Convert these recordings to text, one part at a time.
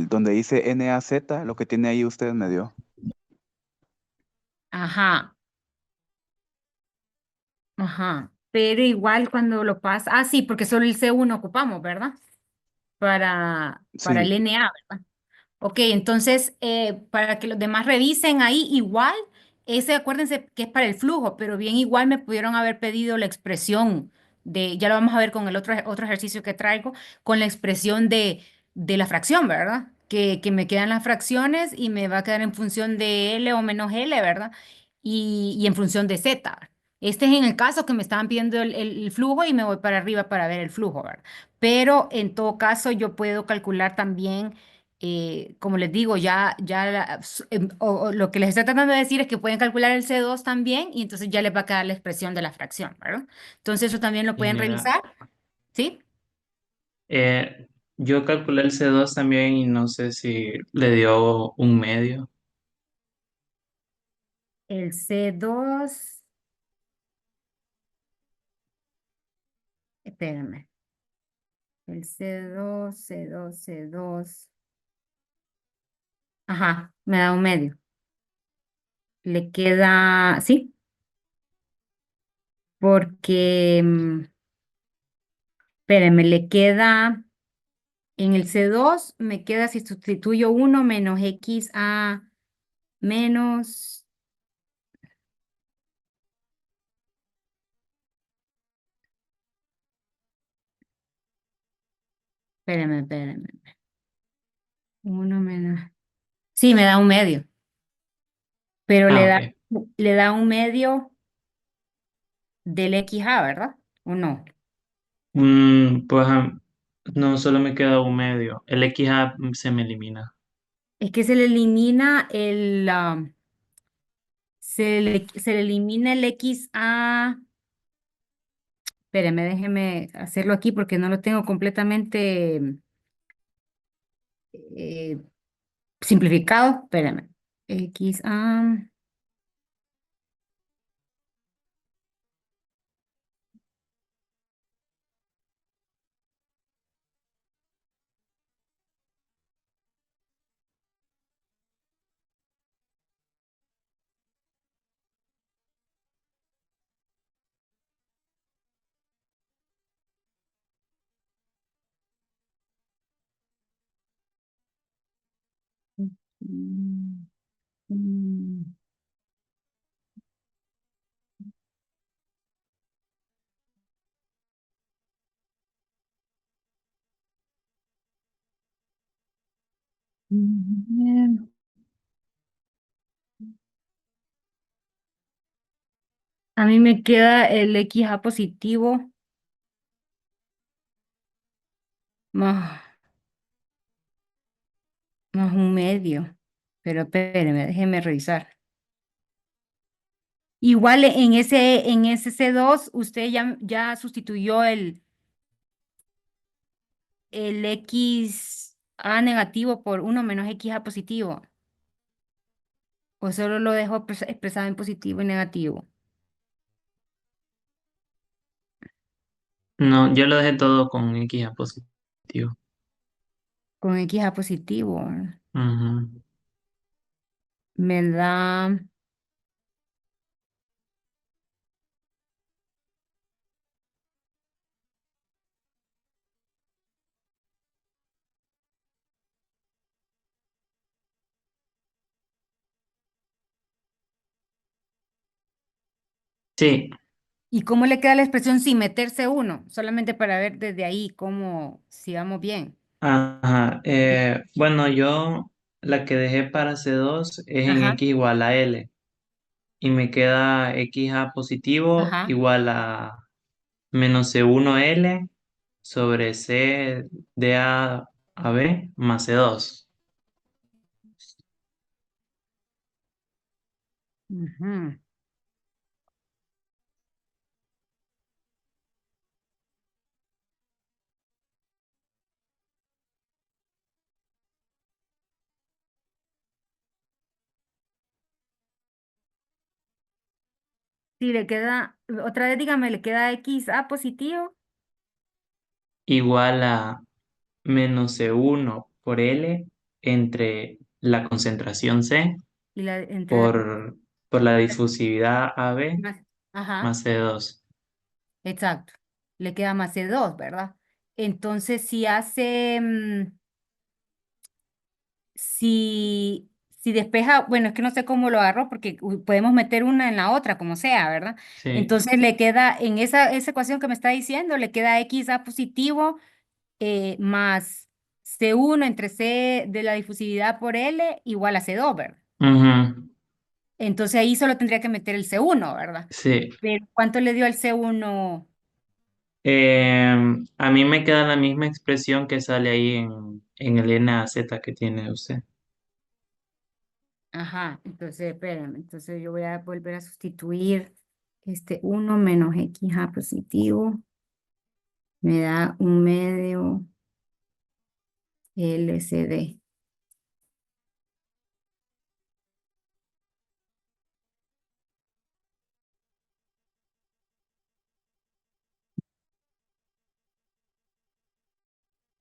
donde dice NaZ, lo que tiene ahí usted me dio. Ajá, ajá. Pero igual cuando lo pasa, ah, sí, porque solo el C1 ocupamos, ¿verdad? Para Sí, el NA, ¿verdad? Ok, entonces, para que los demás revisen ahí, igual, ese acuérdense que es para el flujo, pero bien igual me pudieron haber pedido la expresión ya lo vamos a ver con el otro ejercicio que traigo, con la expresión de la fracción, ¿verdad? Que me quedan las fracciones y me va a quedar en función de L o menos L, ¿verdad? Y en función de Z. Este es en el caso que me estaban pidiendo el flujo y me voy para arriba para ver el flujo, ¿verdad? Pero en todo caso yo puedo calcular también como les digo, o lo que les estoy tratando de decir es que pueden calcular el C2 también y entonces ya les va a quedar la expresión de la fracción, ¿verdad? Entonces eso también lo Y pueden mira, revisar, ¿sí? eh, yo calculé el C2 también y no sé si le dio un medio. El C2, espérenme, el C2, ajá, me da un medio. Le queda, sí, porque, espérenme, le queda, en el C2 me queda si sustituyo uno menos X a menos. Espérame. Uno menos. Sí, me da un medio, pero Ah, ok. le da un medio del XA, ¿verdad? ¿O no? Pues no, solo me queda un medio. El XA se me elimina. Es que se le elimina se le elimina el XA. Espérame, déjeme hacerlo aquí porque no lo tengo completamente eh, simplificado. Espérame. XA. Mm, mm, mm. A mí me queda el XA positivo más. Más un medio. Pero espéreme, déjeme revisar. Igual en ese C2 usted ya sustituyó el X A negativo por uno menos X A positivo. O solo lo dejo expresado en positivo y negativo. No, yo lo dejé todo con XA positivo. Con X A positivo. Ujú. Me da. Sí, ¿Y cómo le queda la expresión sin meterse uno? Solamente para ver desde ahí cómo, si vamos bien. ajá. Bueno, yo la que dejé para C2 es en Ajá, X igual a L y me queda XA positivo ajá. igual a menos C1L sobre C de a B más C2. Ujú. Si le queda, otra vez dígame, le queda X A positivo. Igual a menos C1 por L entre la concentración C Y entre la... por la difusividad AB más- Ajá, más C2. exacto. Le queda más C2, ¿verdad? Entonces, si hace... si despeja, bueno, es que no sé cómo lo agarró porque podemos meter una en la otra, como sea, ¿verdad? Sí. Entonces le queda, en esa ecuación que me está diciendo, le queda XA positivo más C1 entre C de la difusividad por L igual a C2, ¿verdad? Ujú. Entonces ahí solo tendría que meter el C1, ¿verdad? Sí. Pero ¿cuánto le dio al C1? A mí me queda la misma expresión que sale ahí en el NaZ que tiene usted. Ajá, entonces, espérame, entonces yo voy a volver a sustituir este 1 menos XA positivo. Me da un medio LCD.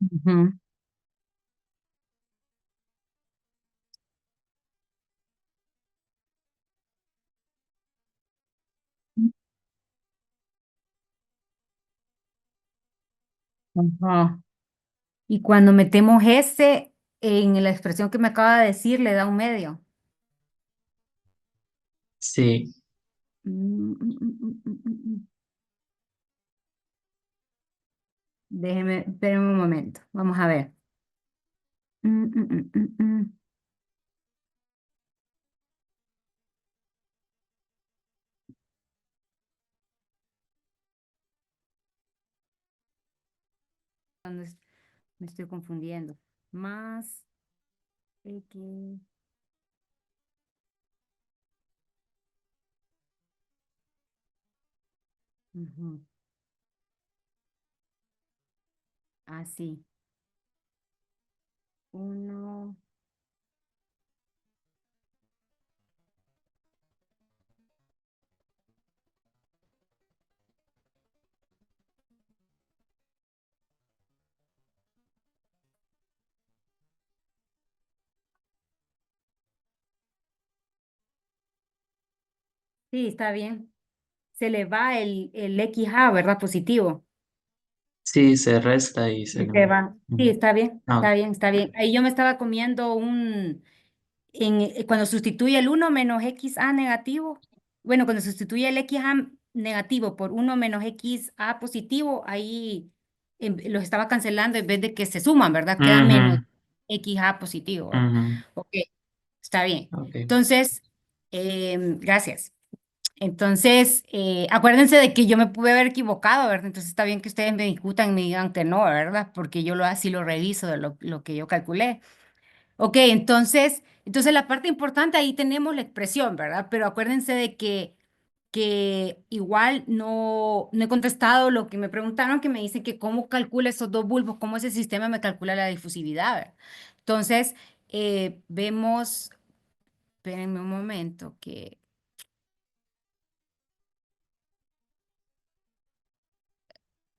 Ujú. Ajá. Y cuando metemos ese en la expresión que me acaba de decir, le da un medio. Sí. Mm. Déjeme, espérenme un momento. Vamos a ver. Mm, mm, mm, mm, mm. ¿Dónde me estoy confundiendo? Más X. Ujú. Así. Uno. Sí, está bien. Se le va el XA, ¿verdad? Positivo. Sí, se resta y se Y se lo... va. Sí, Ujú. está bien, Ah, está bien, está bien. Ahí yo me estaba comiendo cuando sustituye el uno menos XA negativo, bueno, cuando sustituye el XA negativo por uno menos XA positivo, ahí los estaba cancelando en vez de que se suman, ¿verdad? Queda menos ujú, XA positivo, ¿verdad? ujú. Ok, está bien. Ok. Entonces, gracias. Entonces, acuérdense de que yo me pude haber equivocado, ¿verdad? Entonces está bien que ustedes me discutan y me digan que no, ¿verdad? Porque yo así lo reviso de lo que yo calculé. Ok, entonces la parte importante ahí tenemos la expresión, ¿verdad? Pero acuérdense de que igual no he contestado lo que me preguntaron, que me dicen que cómo calcula esos dos bulbos, cómo ese sistema me calcula la difusividad, ¿verdad? Entonces, vemos, espérenme un momento,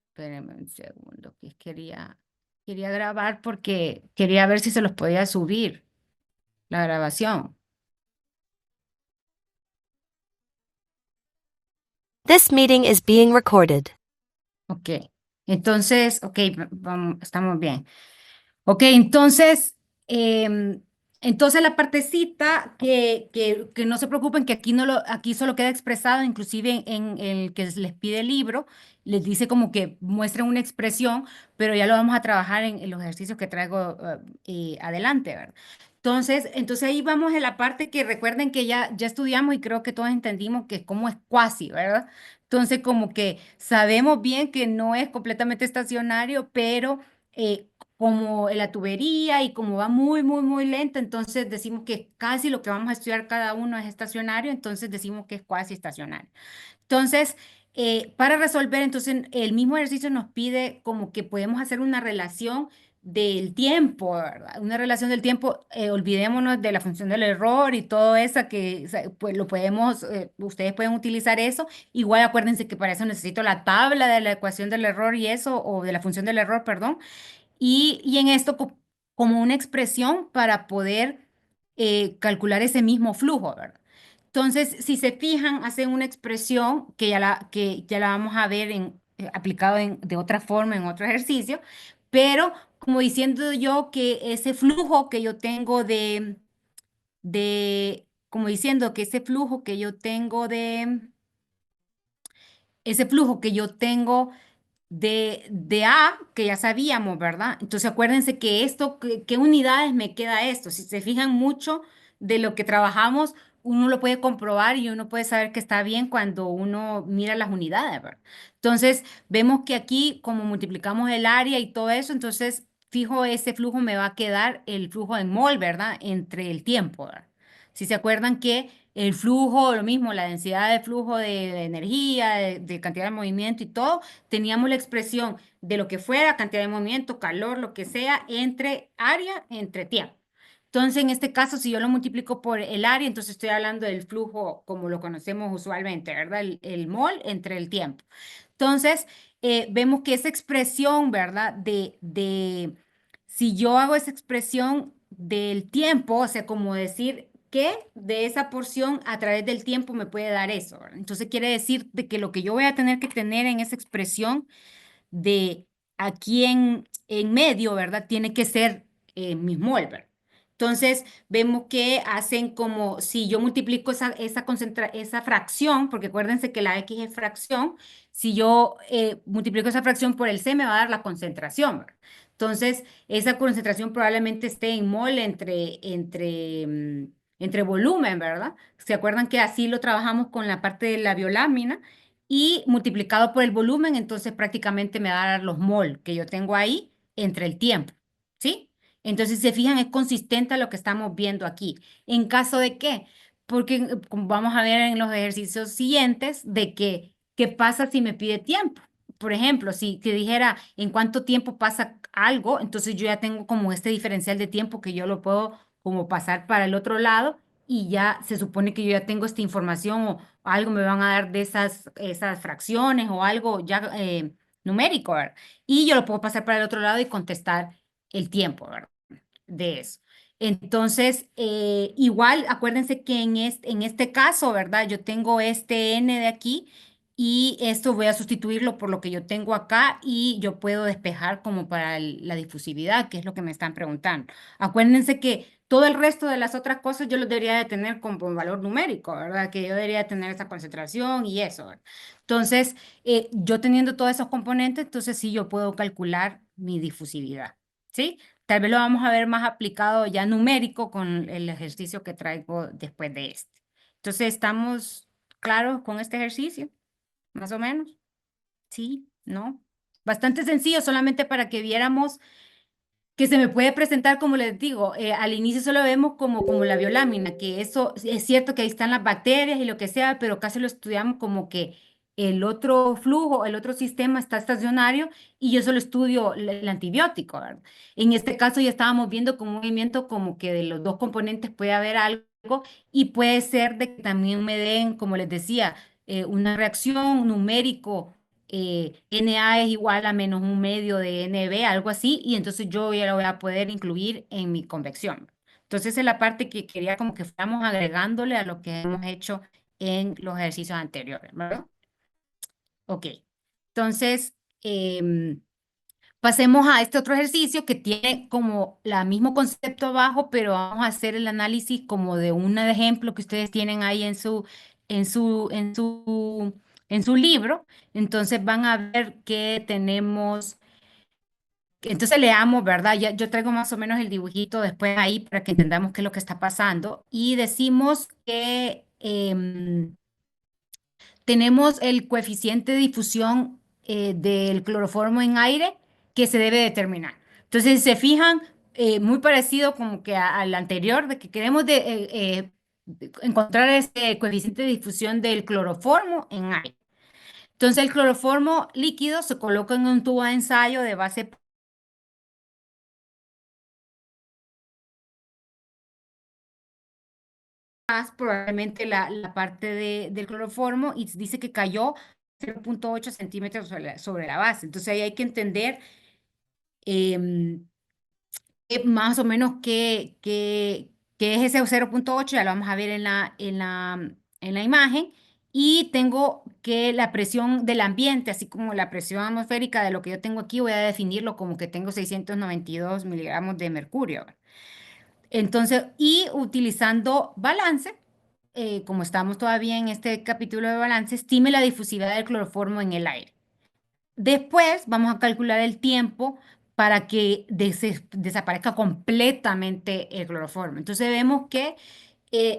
espérenme un segundo, que quería grabar porque quería ver si se los podía subir, la grabación. This meeting is being recorded. Ok, entonces, ok, vamos, estamos bien. Ok, entonces la partecita que no se preocupen, que aquí, no lo, aquí solo queda expresado, inclusive en el que les pide el libro, les dice como que muestren una expresión, pero ya lo vamos a trabajar en los ejercicios que traigo adelante, ¿verdad? Entonces ahí vamos en la parte que recuerden que ya estudiamos y creo que todos entendimos que cómo es cuasi, ¿verdad? Entonces como que sabemos bien que no es completamente estacionario, pero como en la tubería y como va muy, muy, muy lento, entonces decimos que casi lo que vamos a estudiar cada uno es estacionario, entonces decimos que es cuasi estacionario. Entonces, para resolver, entonces el mismo ejercicio nos pide como que podemos hacer una relación del tiempo, ¿verdad? Una relación del tiempo, olvidémonos de la función del error y todo eso que o sea, pues lo podemos, ustedes pueden utilizar eso. Igual acuérdense que para eso necesito la tabla de la ecuación del error y eso, o de la función del error, perdón. Y en esto como una expresión para poder calcular ese mismo flujo, ¿verdad? Entonces, si se fijan, hacen una expresión que ya la vamos a ver aplicado de otra forma en otro ejercicio, pero como diciendo yo que ese flujo que yo tengo como diciendo que ese flujo que yo tengo ese flujo que yo tengo de A, que ya sabíamos, ¿verdad? Entonces acuérdense que esto, ¿qué unidades me queda esto? Si se fijan mucho de lo que trabajamos, uno lo puede comprobar y uno puede saber que está bien cuando uno mira las unidades, ¿verdad? Entonces vemos que aquí, como multiplicamos el área y todo eso, entonces fijo ese flujo me va a quedar el flujo en mol, ¿verdad? Entre el tiempo, ¿verdad? Si se acuerdan que el flujo, lo mismo, la densidad de flujo de energía, de cantidad de movimiento y todo, teníamos la expresión de lo que fuera, cantidad de movimiento, calor, lo que sea, entre área, entre tiempo. Entonces, en este caso, si yo lo multiplico por el área, entonces estoy hablando del flujo como lo conocemos usualmente, ¿verdad? El mol entre el tiempo. Entonces, vemos que esa expresión, ¿verdad? Si yo hago esa expresión del tiempo, o sea, como decir que de esa porción a través del tiempo me puede dar eso, ¿verdad? Entonces, quiere decir de que lo que yo voy a tener que tener en esa expresión de aquí en medio, ¿verdad? Tiene que ser mis mol, ¿verdad? Entonces, vemos que hacen como si yo multiplico esa fracción, porque acuérdense que la X es fracción, si yo multiplico esa fracción por el C me va a dar la concentración, ¿verdad? Entonces, esa concentración probablemente esté en mol entre volumen, ¿verdad? ¿Se acuerdan que así lo trabajamos con la parte de la biolámina? Y multiplicado por el volumen, entonces prácticamente me va a dar los mol que yo tengo ahí entre el tiempo, ¿sí? Entonces, si se fijan, es consistente a lo que estamos viendo aquí. ¿En caso de qué? Porque como vamos a ver en los ejercicios siguientes, de que, ¿qué pasa si me pide tiempo? Por ejemplo, si te dijera en cuánto tiempo pasa algo, entonces yo ya tengo como este diferencial de tiempo que yo lo puedo como pasar para el otro lado y ya se supone que yo ya tengo esta información o algo me van a dar de esas fracciones o algo ya numérico, ¿verdad? Y yo lo puedo pasar para el otro lado y contestar el tiempo, ¿verdad? De eso. Entonces, igual, acuérdense que en este caso, ¿verdad? Yo tengo este n de aquí y esto voy a sustituirlo por lo que yo tengo acá y yo puedo despejar como para la difusividad, que es lo que me están preguntando. Acuérdense que todo el resto de las otras cosas yo los debería de tener como valor numérico, ¿verdad? Que yo debería tener esa concentración y eso, ¿verdad? Entonces, yo teniendo todos esos componentes, entonces sí yo puedo calcular mi difusividad, ¿sí? Tal vez lo vamos a ver más aplicado ya numérico con el ejercicio que traigo después de este. Entonces, ¿estamos claros con este ejercicio? Más o menos. Sí, ¿no? Bastante sencillo, solamente para que viéramos que se me puede presentar, como les digo, al inicio solo vemos como la biolámina, que eso es cierto que ahí están las bacterias y lo que sea, pero casi lo estudiamos como que el otro flujo, el otro sistema está estacionario y yo solo estudio el antibiótico, ¿verdad? En este caso ya estábamos viendo como un movimiento como que de los dos componentes puede haber algo y puede ser de que también me den, como les decía, una reacción numérico NA es igual a menos un medio de NB, algo así, y entonces yo ya lo voy a poder incluir en mi convección. Entonces, esa es la parte que quería como que fuéramos agregándole a lo que hemos hecho en los ejercicios anteriores, ¿verdad? Ok, entonces pasemos a este otro ejercicio que tiene como el mismo concepto abajo, pero vamos a hacer el análisis como de un ejemplo que ustedes tienen ahí en su, en su, en su libro. Entonces van a ver que tenemos, entonces leamos, ¿verdad? Ya, yo traigo más o menos el dibujito después ahí para que entendamos qué es lo que está pasando. Y decimos que tenemos el coeficiente de difusión del cloroformo en aire que se debe determinar. Entonces, si se fijan, muy parecido como que al anterior, de que queremos encontrar ese coeficiente de difusión del cloroformo en aire. Entonces, el cloroformo líquido se coloca en un tubo de ensayo de base más probablemente la parte del cloroformo y dice que cayó 0,8 centímetros sobre la base. Entonces ahí hay que entender em, más o menos qué es ese 0,8, ya lo vamos a ver en la imagen. Y tengo que la presión del ambiente, así como la presión atmosférica de lo que yo tengo aquí, voy a definirlo como que tengo 692 miligramos de mercurio. Entonces, y utilizando balance, como estamos todavía en este capítulo de balance, estime la difusividad del cloroformo en el aire. Después vamos a calcular el tiempo para que desaparezca completamente el cloroformo. Entonces vemos que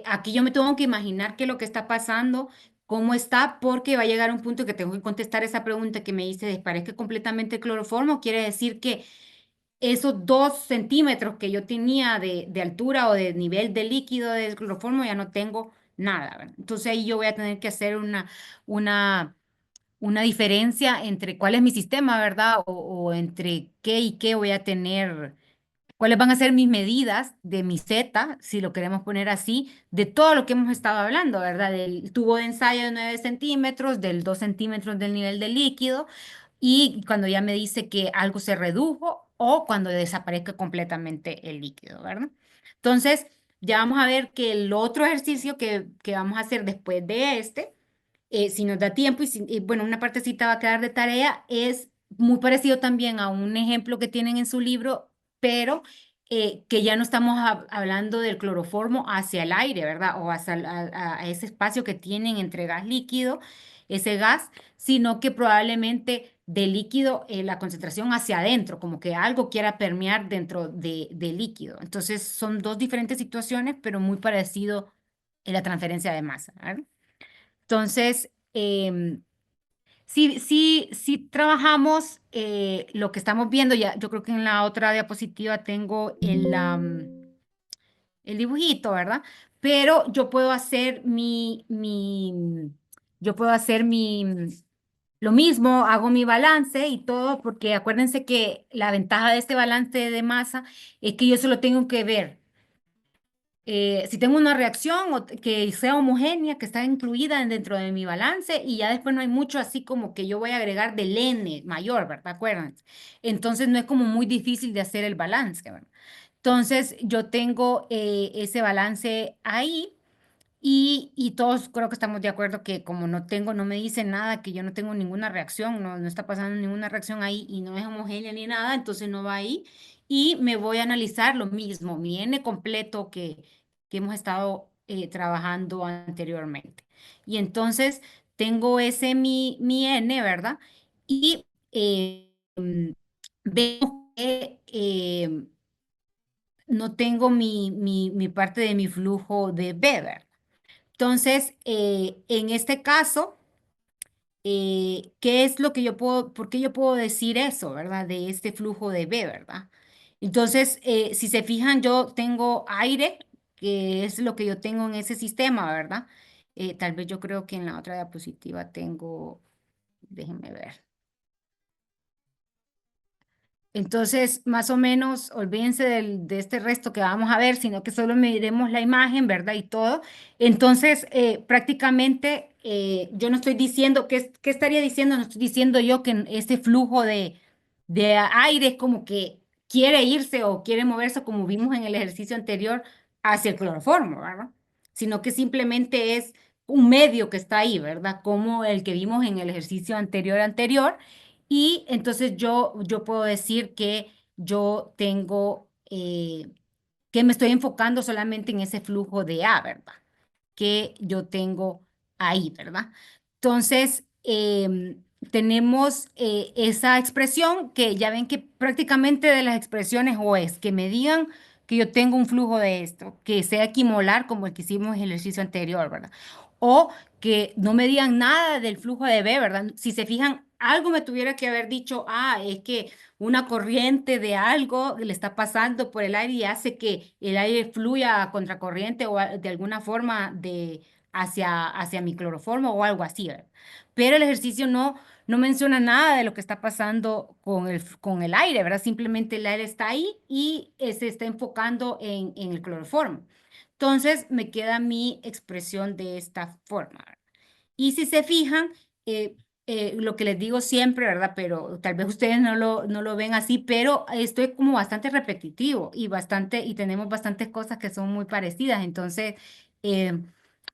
aquí yo me tengo que imaginar qué es lo que está pasando, cómo está, porque va a llegar un punto que tengo que contestar esa pregunta que me dice, ¿desaparezca completamente el cloroformo? Quiere decir que esos 2 centímetros que yo tenía de altura o de nivel de líquido del cloroformo ya no tengo nada, ¿verdad? Entonces ahí yo voy a tener que hacer una una diferencia entre cuál es mi sistema, ¿verdad? O entre qué y qué voy a tener, cuáles van a ser mis medidas de mi Z, si lo queremos poner así, de todo lo que hemos estado hablando, ¿verdad? Del tubo de ensayo de 9 centímetros, del 2 centímetros del nivel del líquido, y cuando ya me dice que algo se redujo o cuando desaparezca completamente el líquido, ¿verdad? Entonces, ya vamos a ver que el otro ejercicio que vamos a hacer después de este, si nos da tiempo, y bueno, una partecita va a quedar de tarea, es muy parecido también a un ejemplo que tienen en su libro, pero que ya no estamos hablando del cloroformo hacia el aire, ¿verdad? O hacia a ese espacio que tienen entre gas líquido, ese gas, sino que probablemente del líquido la concentración hacia adentro, como que algo quiera permear dentro del líquido. Entonces son dos diferentes situaciones, pero muy parecido en la transferencia de masa, ¿verdad? Entonces, sí trabajamos lo que estamos viendo. Ya, yo creo que en la otra diapositiva tengo el dibujito, ¿verdad? Pero yo puedo hacer yo puedo hacer lo mismo, hago mi balance y todo, porque acuérdense que la ventaja de este balance de masa es que yo solo tengo que ver si tengo una reacción que sea homogénea, que está incluida dentro de mi balance y ya después no hay mucho así como que yo voy a agregar del N mayor, ¿verdad? Acuérdense. Entonces no es como muy difícil de hacer el balance, ¿verdad? Entonces yo tengo ese balance ahí y todos creo que estamos de acuerdo que como no me dice nada, que yo no tengo ninguna reacción, no está pasando ninguna reacción ahí y no es homogénea ni nada, entonces no va ahí. Y me voy a analizar lo mismo, mi N completo que hemos estado trabajando anteriormente. Y entonces tengo ese mi N, ¿verdad? Y vemos que no tengo mi parte de mi flujo de Weber. Entonces, en este caso, ¿qué es lo que yo puedo, por qué yo puedo decir eso, ¿verdad? De este flujo de B, ¿verdad? Entonces, si se fijan, yo tengo aire, que es lo que yo tengo en ese sistema, ¿verdad? Tal vez yo creo que en la otra diapositiva tengo, déjenme ver. Entonces, más o menos, olvídense de este resto que vamos a ver, sino que solo miremos la imagen, ¿verdad? Y todo. Entonces, prácticamente, yo no estoy diciendo, ¿qué estaría diciendo? No estoy diciendo yo que este flujo de aire es como que quiere irse o quiere moverse, como vimos en el ejercicio anterior, hacia el cloroformo, ¿verdad? Sino que simplemente es un medio que está ahí, ¿verdad? Como el que vimos en el ejercicio anterior. Y entonces yo puedo decir que yo tengo, que me estoy enfocando solamente en ese flujo de A, ¿verdad? Que yo tengo ahí, ¿verdad? Entonces, tenemos esa expresión que ya ven que prácticamente de las expresiones o es que me digan que yo tengo un flujo de esto, que sea equimolar como el que hicimos en el ejercicio anterior, ¿verdad? O que no me digan nada del flujo de B, ¿verdad? Si se fijan, algo me tuviera que haber dicho, es que una corriente de algo le está pasando por el aire y hace que el aire fluya a contracorriente o de alguna forma hacia mi cloroformo o algo así, ¿verdad? Pero el ejercicio no menciona nada de lo que está pasando con el aire, ¿verdad? Simplemente el aire está ahí y se está enfocando en el cloroformo. Entonces me queda mi expresión de esta forma, ¿verdad? Y si se fijan, lo que les digo siempre, ¿verdad? Pero tal vez ustedes no lo ven así, pero esto es como bastante repetitivo y tenemos bastantes cosas que son muy parecidas. Entonces, eh,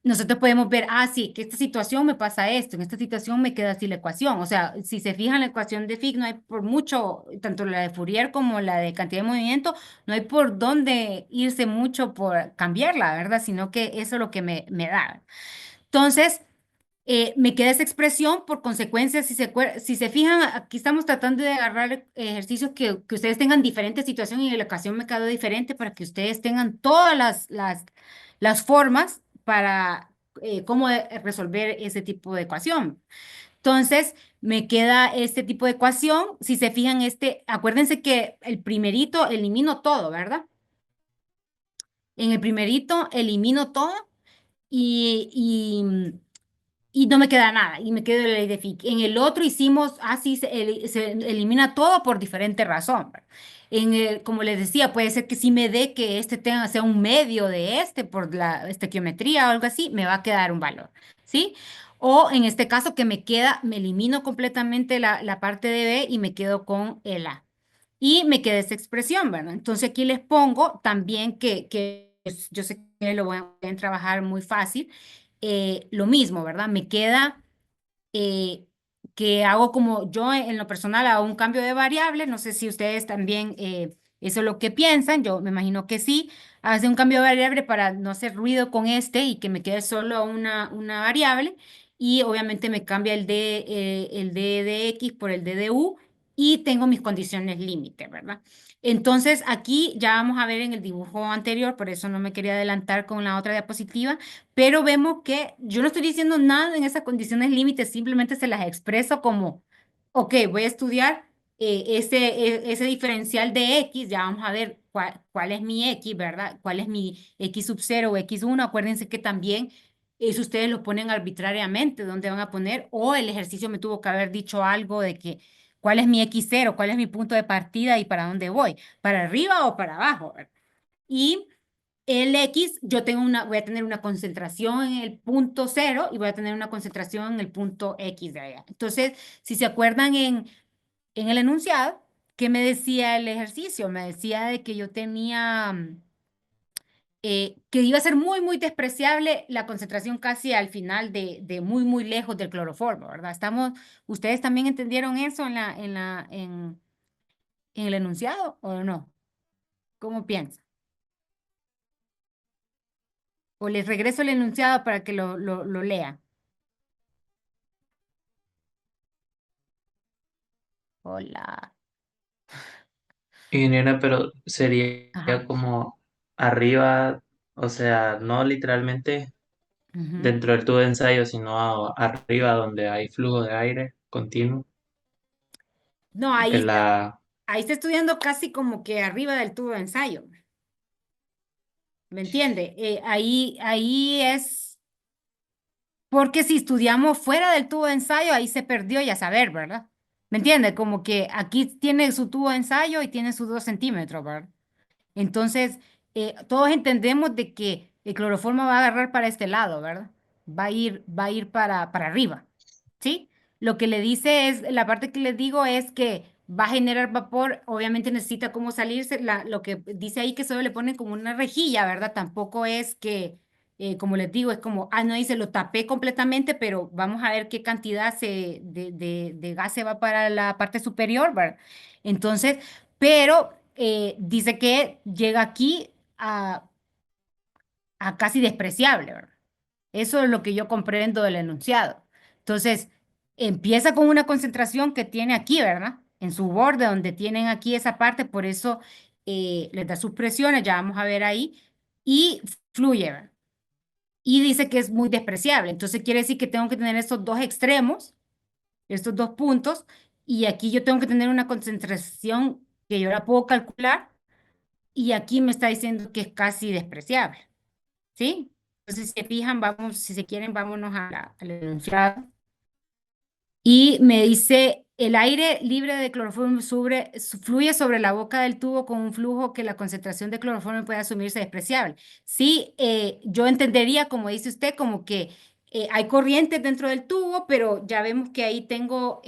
nosotros podemos ver, sí, que esta situación me pasa esto, en esta situación me queda así la ecuación. O sea, si se fijan la ecuación de Fick, no hay por mucho, tanto la de Fourier como la de cantidad de movimiento, no hay por dónde irse mucho por cambiarla, ¿verdad? Sino que eso es lo que me da. Entonces, me queda esa expresión, por consecuencia, si se fijan, aquí estamos tratando de agarrar ejercicios que ustedes tengan diferentes situaciones y la ocasión me quedó diferente para que ustedes tengan todas las formas para cómo resolver ese tipo de ecuación. Entonces, me queda este tipo de ecuación. Si se fijan, acuérdense que el primerito elimino todo, ¿verdad? En el primerito elimino todo y no me queda nada, y me quedo en la ley de Fick. En el otro hicimos, así se elimina todo por diferente razón, ¿verdad? Como les decía, puede ser que si me dé que sea un medio de por la estequiometría o algo así, me va a quedar un valor, ¿sí? O en este caso que me elimino completamente la parte de B y me quedo con el A. Y me queda esta expresión, ¿verdad? Entonces aquí les pongo también que yo sé que lo pueden trabajar muy fácil, lo mismo, ¿verdad? Me queda eh, que hago como yo en lo personal hago un cambio de variable, no sé si ustedes también eso es lo que piensan, yo me imagino que sí, hace un cambio de variable para no hacer ruido con y que me quede solo una variable y obviamente me cambia el d de x por el d de u y tengo mis condiciones límite, ¿verdad? Entonces aquí ya vamos a ver en el dibujo anterior, por eso no me quería adelantar con la otra diapositiva, pero vemos que yo no estoy diciendo nada en esas condiciones límites, simplemente se las expreso como, ok, voy a estudiar ese diferencial de x, ya vamos a ver cuál es mi x, ¿verdad? ¿Cuál es mi x sub 0 o x1? Acuérdense que también eso ustedes lo ponen arbitrariamente, dónde van a poner, o el ejercicio me tuvo que haber dicho algo de que cuál es mi x0, cuál es mi punto de partida y para dónde voy, para arriba o para abajo, ¿verdad? Y el X, voy a tener una concentración en el punto 0 y voy a tener una concentración en el punto X de allá. Entonces, si se acuerdan en el enunciado, ¿qué me decía el ejercicio? Me decía de que yo tenía, que iba a ser muy, muy despreciable la concentración casi al final de muy, muy lejos del cloroformo, ¿verdad? ¿Ustedes también entendieron eso en el enunciado o no? ¿Cómo piensan? O les regreso el enunciado para que lo lean. Hola. Ingeniera, pero sería Ajá. como arriba, o sea, no literalmente Ujú. dentro del tubo de ensayo, sino arriba donde hay flujo de aire continuo. No, En la... ahí está estudiando casi como que arriba del tubo de ensayo. ¿Me entiende? Ahí es, porque si estudiamos fuera del tubo de ensayo, ahí se perdió ya saber, ¿verdad? ¿Me entiende? Como que aquí tiene su tubo de ensayo y tiene sus 2 centímetros, ¿verdad? Entonces, todos entendemos de que el cloroformo va a agarrar para este lado, ¿verdad? Va a ir para arriba, ¿sí? Lo que le dice es, la parte que les digo es que va a generar vapor, obviamente necesita cómo salirse, lo que dice ahí que solo le ponen como una rejilla, ¿verdad? Tampoco es que, como les digo, es como, no dice, lo tapé completamente, pero vamos a ver qué cantidad de gas se va para la parte superior, ¿verdad? Entonces, pero dice que llega aquí a casi despreciable, ¿verdad? Eso es lo que yo comprendo del enunciado. Entonces, empieza con una concentración que tiene aquí, ¿verdad? En su borde, donde tienen aquí esa parte, por eso les da sus presiones, ya vamos a ver ahí, y fluye, ¿verdad? Y dice que es muy despreciable. Entonces, quiere decir que tengo que tener estos dos extremos, estos dos puntos, y aquí yo tengo que tener una concentración que yo la puedo calcular y aquí me está diciendo que es casi despreciable, ¿sí? Entonces, si se fijan, si se quieren, vámonos al enunciado. Y me dice, el aire libre de cloroformo fluye sobre la boca del tubo con un flujo que la concentración de cloroformo puede asumirse despreciable. Sí, yo entendería, como dice usted, como que hay corrientes dentro del tubo, pero ya vemos que ahí tengo,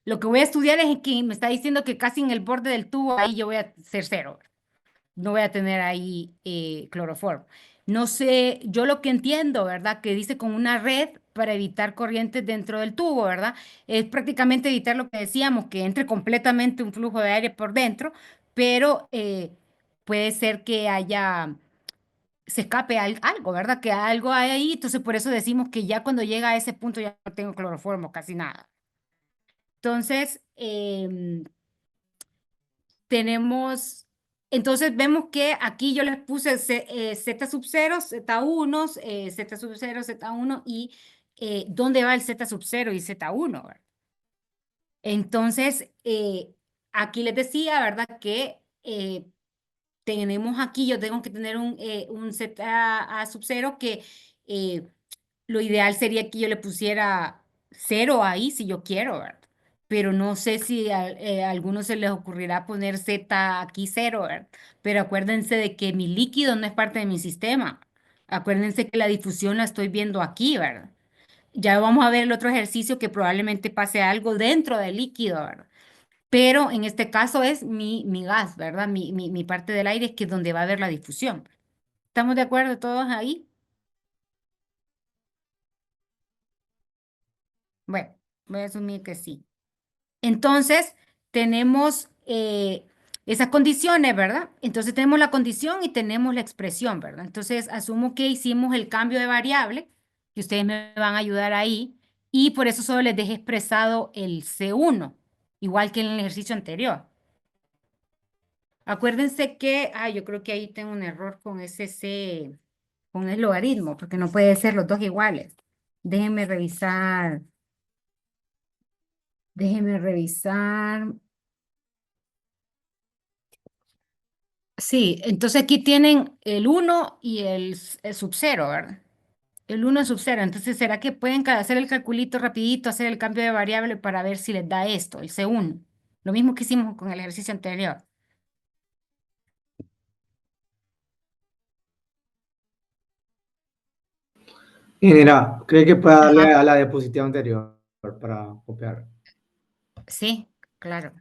lo que voy a estudiar es que me está diciendo que casi en el borde del tubo, ahí yo voy a ser cero, ¿verdad? No voy a tener ahí cloroformo. No sé, yo lo que entiendo, ¿verdad? Que dice con una red para evitar corrientes dentro del tubo, ¿verdad? Es prácticamente evitar lo que decíamos, que entre completamente un flujo de aire por dentro, pero puede ser que haya, se escape algo, ¿verdad? Que algo hay ahí, entonces por eso decimos que ya cuando llega a ese punto ya no tengo cloroformo, casi nada. Entonces, tenemos, entonces vemos que aquí yo les puse Z sub 0, Z1, Z sub 0, Z1 y dónde va el Z sub 0 y Z1, ¿verdad? Entonces, aquí les decía, ¿verdad? Que tenemos aquí, yo tengo que tener un Z sub 0 que eh, lo ideal sería que yo le pusiera 0 ahí si yo quiero, ¿verdad? Pero no sé si a algunos se les ocurrirá poner Z aquí 0, ¿verdad? Pero acuérdense de que mi líquido no es parte de mi sistema. Acuérdense que la difusión la estoy viendo aquí, ¿verdad? Ya vamos a ver el otro ejercicio que probablemente pase algo dentro del líquido, ¿verdad? Pero en este caso es mi gas, ¿verdad? Mi parte del aire que es donde va a haber la difusión. ¿Estamos de acuerdo todos ahí? Bueno, voy a asumir que sí. Entonces, tenemos esas condiciones, ¿verdad? Entonces, tenemos la condición y tenemos la expresión, ¿verdad? Entonces, asumo que hicimos el cambio de variable, que ustedes me van a ayudar ahí, y por eso solo les dejé expresado el C1, igual que en el ejercicio anterior. Acuérdense que, yo creo que ahí tengo un error con ese C, con el logaritmo, porque no puede ser los dos iguales. Déjenme revisar, déjenme revisar. Sí, entonces aquí tienen el uno y el sub cero, ¿verdad? El uno es sub cero. Entonces, ¿será que pueden hacer el calculito rapidito, hacer el cambio de variable para ver si les da esto, el C1? Lo mismo que hicimos con el ejercicio anterior. Y mira, ¿cree que pueda darle Ajá, a la diapositiva anterior para copiar? sí, claro.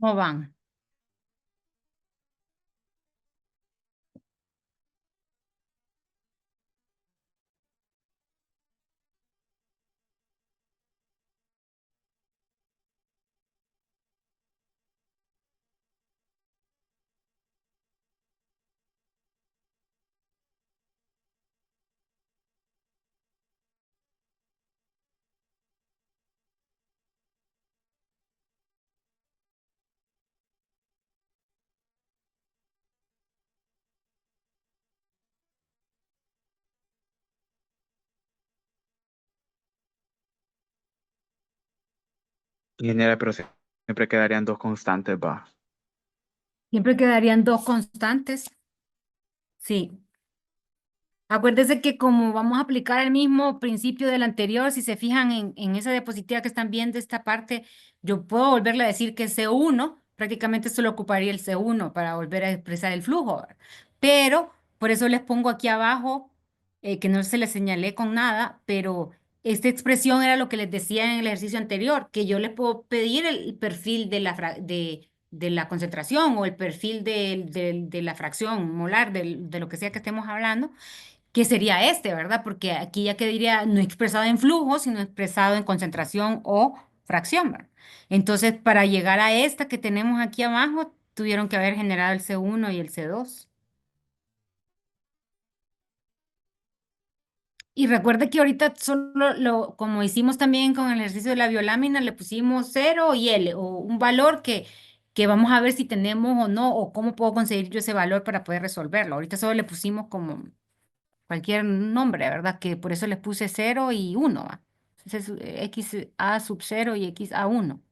¿Cómo van? Ingeniera, pero siempre quedarían dos constantes, va. Siempre quedarían dos constantes. Sí. Acuérdense que como vamos a aplicar el mismo principio del anterior, si se fijan en esa diapositiva que están viendo esta parte, yo puedo volverle a decir que C1, prácticamente solo ocuparía el C1 para volver a expresar el flujo, ¿verdad? Pero por eso les pongo aquí abajo, que no se les señalé con nada, pero esta expresión era lo que les decía en el ejercicio anterior, que yo les puedo pedir el perfil de de la concentración o el perfil de la fracción molar, de lo que sea que estemos hablando, que sería este, ¿verdad? Porque aquí ya quedaría no expresado en flujo, sino expresado en concentración o fracción, ¿verdad? Entonces, para llegar a esta que tenemos aquí abajo, tuvieron que haber generado el C1 y el C2. Y recuerde que ahorita solo como hicimos también con el ejercicio de la biolámina, le pusimos 0 y L, o un valor que vamos a ver si tenemos o no, o cómo puedo conseguir yo ese valor para poder resolverlo. Ahorita solo le pusimos como cualquier nombre, ¿verdad? Que por eso les puse 0 y 1, ¿va? Entonces, x a sub 0 y x a 1.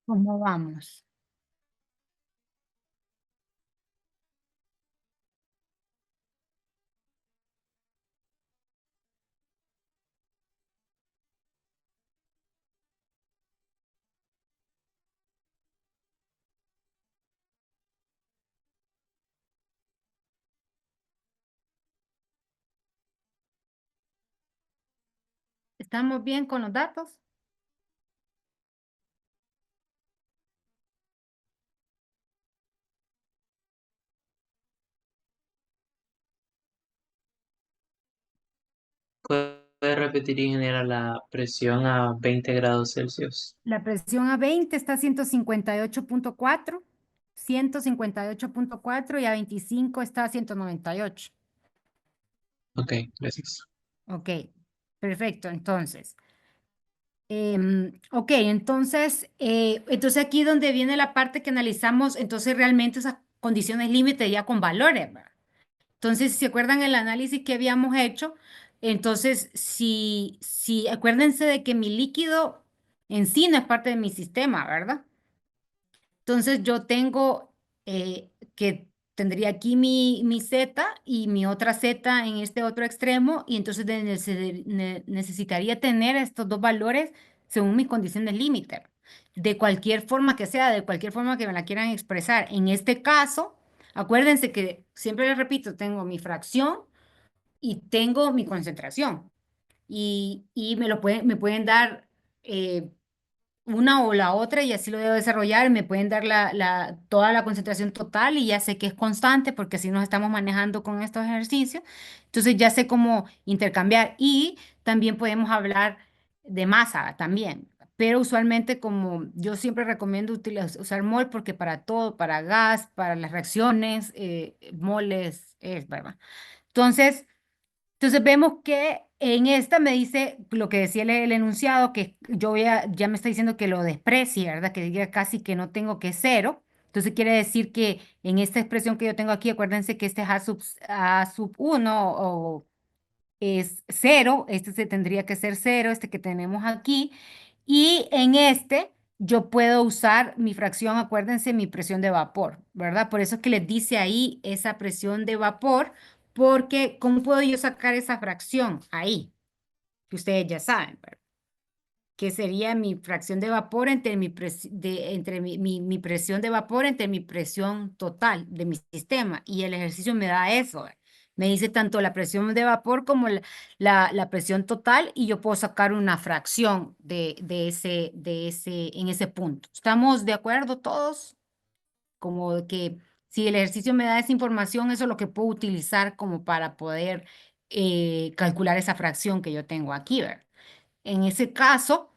¿Cómo vamos? ¿Estamos bien con los datos? ¿Puede repetir, ingeniera, la presión a 20 grados Celsius? La presión a 20 está a 158.4, 158.4 y a 25 está a 198. Ok, gracias. Ok, perfecto. Entonces, ok, entonces aquí donde viene la parte que analizamos, entonces realmente esas condiciones límite ya con valores, ¿verdad? Entonces, si se acuerdan el análisis que habíamos hecho, entonces, si acuérdense de que mi líquido en sí no es parte de mi sistema, ¿verdad? Entonces yo tengo que tendría aquí mi Z y mi otra Z en este otro extremo y entonces necesitaría tener estos dos valores según mis condiciones límite. De cualquier forma que sea, de cualquier forma que me la quieran expresar. En este caso, acuérdense que siempre les repito, tengo mi fracción y tengo mi concentración. Y me pueden dar una o la otra y así lo debo desarrollar. Me pueden dar toda la concentración total y ya sé que es constante porque así nos estamos manejando con estos ejercicios. Entonces ya sé cómo intercambiar y también podemos hablar de masa también. Pero usualmente como yo siempre recomiendo usar mol porque para todo, para gas, para las reacciones, mol es, ¿verdad? Entonces, entonces vemos que en esta me dice lo que decía el enunciado, que ya me está diciendo que lo desprecie, ¿verdad? Que diga casi que no tengo que cero. Entonces quiere decir que en esta expresión que yo tengo aquí, acuérdense que este es A sub 1 o es cero, este se tendría que ser cero, este que tenemos aquí. Y en este yo puedo usar mi fracción, acuérdense, mi presión de vapor, ¿verdad? Por eso es que les dice ahí esa presión de vapor, porque ¿cómo puedo yo sacar esa fracción ahí? Que ustedes ya saben, ¿verdad? Que sería mi fracción de vapor entre mi presión de vapor entre mi presión total de mi sistema. Y el ejercicio me da eso. Me dice tanto la presión de vapor como la presión total y yo puedo sacar una fracción en ese punto. ¿Estamos de acuerdo todos? Como que si el ejercicio me da esa información, eso es lo que puedo utilizar como para poder calcular esa fracción que yo tengo aquí, ¿verdad? En ese caso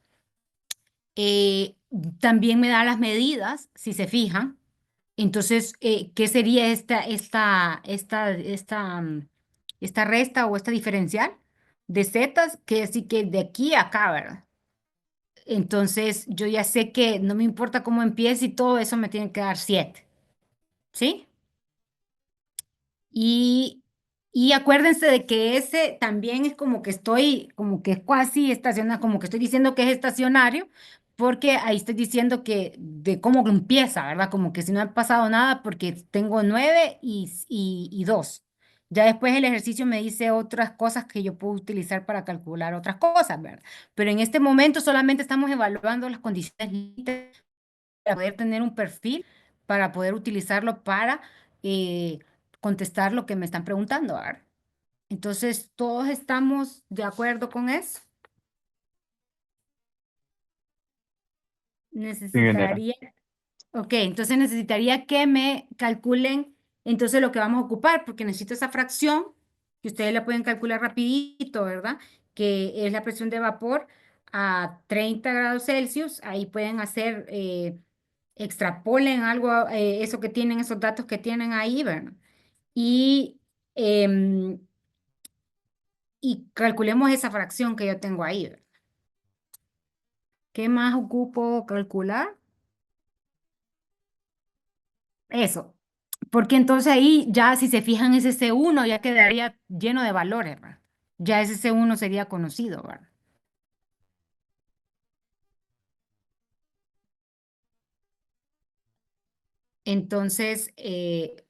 eh, también me da las medidas, si se fijan. Entonces, ¿qué sería esta resta o esta diferencial de zetas? Que así que de aquí a acá, ¿verdad? Entonces, yo ya sé que no me importa cómo empiece y todo eso me tiene que dar 7, ¿sí? Y, y acuérdense de que ese también es como que como que es cuasi estacionario, como que estoy diciendo que es estacionario, porque ahí estoy diciendo que de cómo empieza, ¿verdad? Como que si no ha pasado nada porque tengo 9 y 2. Ya después el ejercicio me dice otras cosas que yo puedo utilizar para calcular otras cosas, ¿verdad? Pero en este momento solamente estamos evaluando las condiciones límites para poder tener un perfil, para poder utilizarlo para eh, contestar lo que me están preguntando. ¿Verdad? Entonces, ¿todos estamos de acuerdo con eso? Sí, ingeniera. Necesitaría, ok, entonces necesitaría que me calculen entonces lo que vamos a ocupar, porque necesito esa fracción que ustedes la pueden calcular rapidito, ¿verdad? Que es la presión de vapor a 30 grados Celsius. Ahí pueden hacer, extrapolen algo, eso que tienen, esos datos que tienen ahí, ¿verdad? Y, em, y calculemos esa fracción que yo tengo ahí, ¿verdad? ¿Qué más ocupo calcular? Eso. Porque entonces ahí ya si se fijan ese C1 ya quedaría lleno de valores, ¿verdad? Ya ese C1 sería conocido, ¿verdad? Entonces,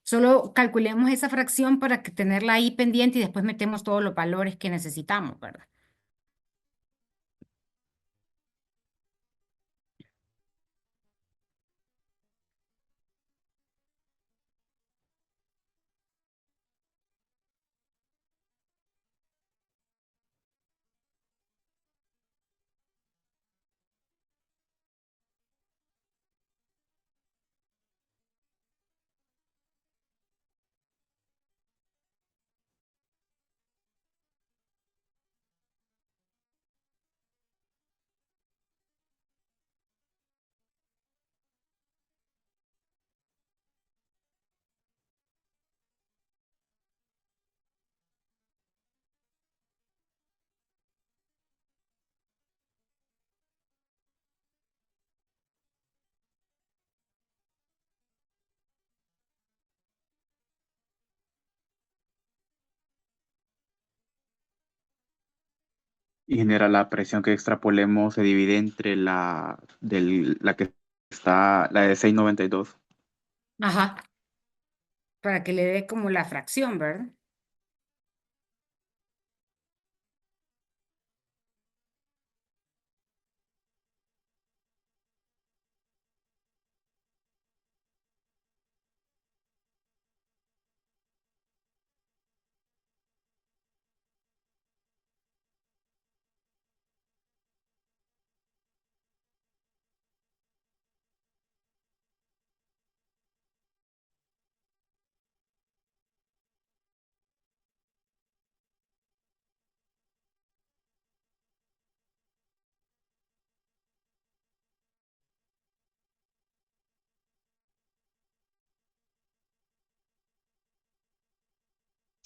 solo calculemos esa fracción para que tenerla ahí pendiente y después metemos todos los valores que necesitamos, ¿verdad? Y genera la presión que extrapolemos se divide entre la que está, la de 692. Ajá, para que le dé como la fracción, ¿verdad?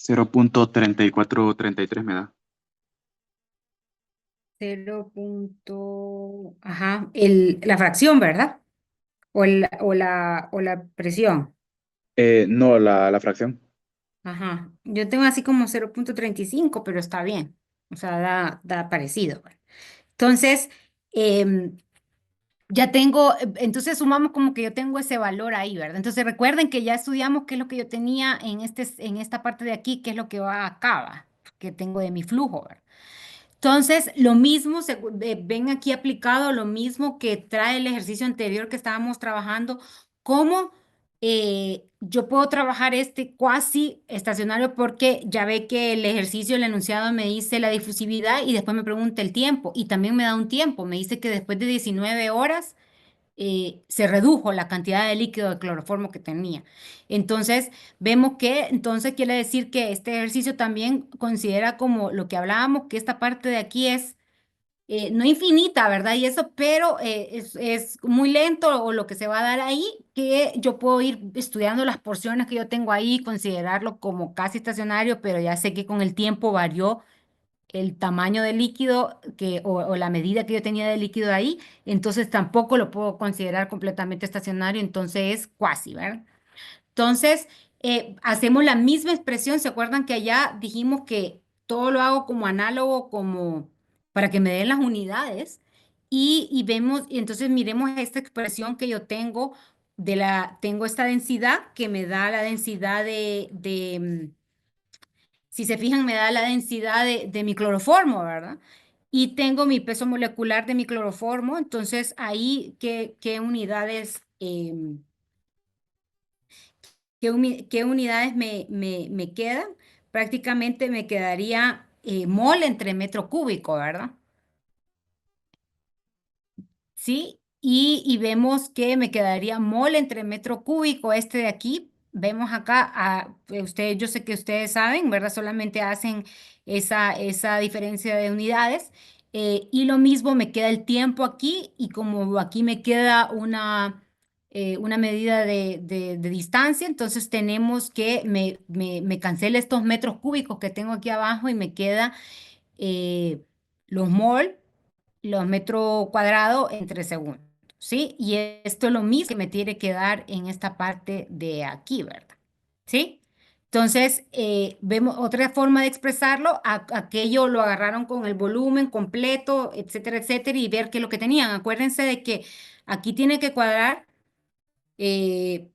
0.3433 me da. Ajá, la fracción, ¿verdad? O la presión. No, la fracción. Ajá, yo tengo así como 0.35, pero está bien. O sea, da parecido. Entonces, em, ya tengo, entonces sumamos como que yo tengo ese valor ahí, ¿verdad? Entonces recuerden que ya estudiamos qué es lo que yo tenía en esta parte de aquí, qué es lo que va acá, ¿va? Que tengo de mi flujo, ¿verdad? Entonces, lo mismo, ven aquí aplicado lo mismo que trae el ejercicio anterior que estábamos trabajando, cómo yo puedo trabajar este cuasi estacionario porque ya ve que el ejercicio, el enunciado me dice la difusividad y después me pregunta el tiempo y también me da un tiempo, me dice que después de 19 horas se redujo la cantidad de líquido de cloroformo que tenía. Entonces, vemos que entonces quiere decir que este ejercicio también considera como lo que hablábamos, que esta parte de aquí es no infinita, ¿verdad? Y eso, pero es muy lento o lo que se va a dar ahí, que yo puedo ir estudiando las porciones que yo tengo ahí, considerarlo como casi estacionario, pero ya sé que con el tiempo varió el tamaño del líquido o la medida que yo tenía de líquido ahí, entonces tampoco lo puedo considerar completamente estacionario, entonces es cuasi, ¿verdad? Entonces, hacemos la misma expresión, ¿se acuerdan que allá dijimos que todo lo hago como análogo, como para que me den las unidades? Y vemos, y entonces miremos esta expresión que yo tengo tengo esta densidad que me da la densidad si se fijan, me da la densidad de mi cloroformo, ¿verdad? Y tengo mi peso molecular de mi cloroformo, entonces ahí, ¿qué unidades, qué unidades me quedan? Prácticamente me quedaría mol entre metro cúbico, ¿verdad? ¿Sí? Y vemos que me quedaría mol entre metro cúbico este de aquí. Vemos acá, ustedes, yo sé que ustedes saben, ¿verdad? Solamente hacen esa diferencia de unidades. Y lo mismo me queda el tiempo aquí y como aquí me queda una medida de distancia, entonces tenemos que me cancela estos metros cúbicos que tengo aquí abajo y me queda eh, los mol los metros cuadrados entre segundos, ¿sí? Y esto es lo mismo que me tiene que dar en esta parte de aquí, ¿verdad? ¿Sí? Entonces, vemos otra forma de expresarlo, aquello lo agarraron con el volumen completo, etcétera, y ver qué es lo que tenían. Acuérdense de que aquí tiene que cuadrar eh,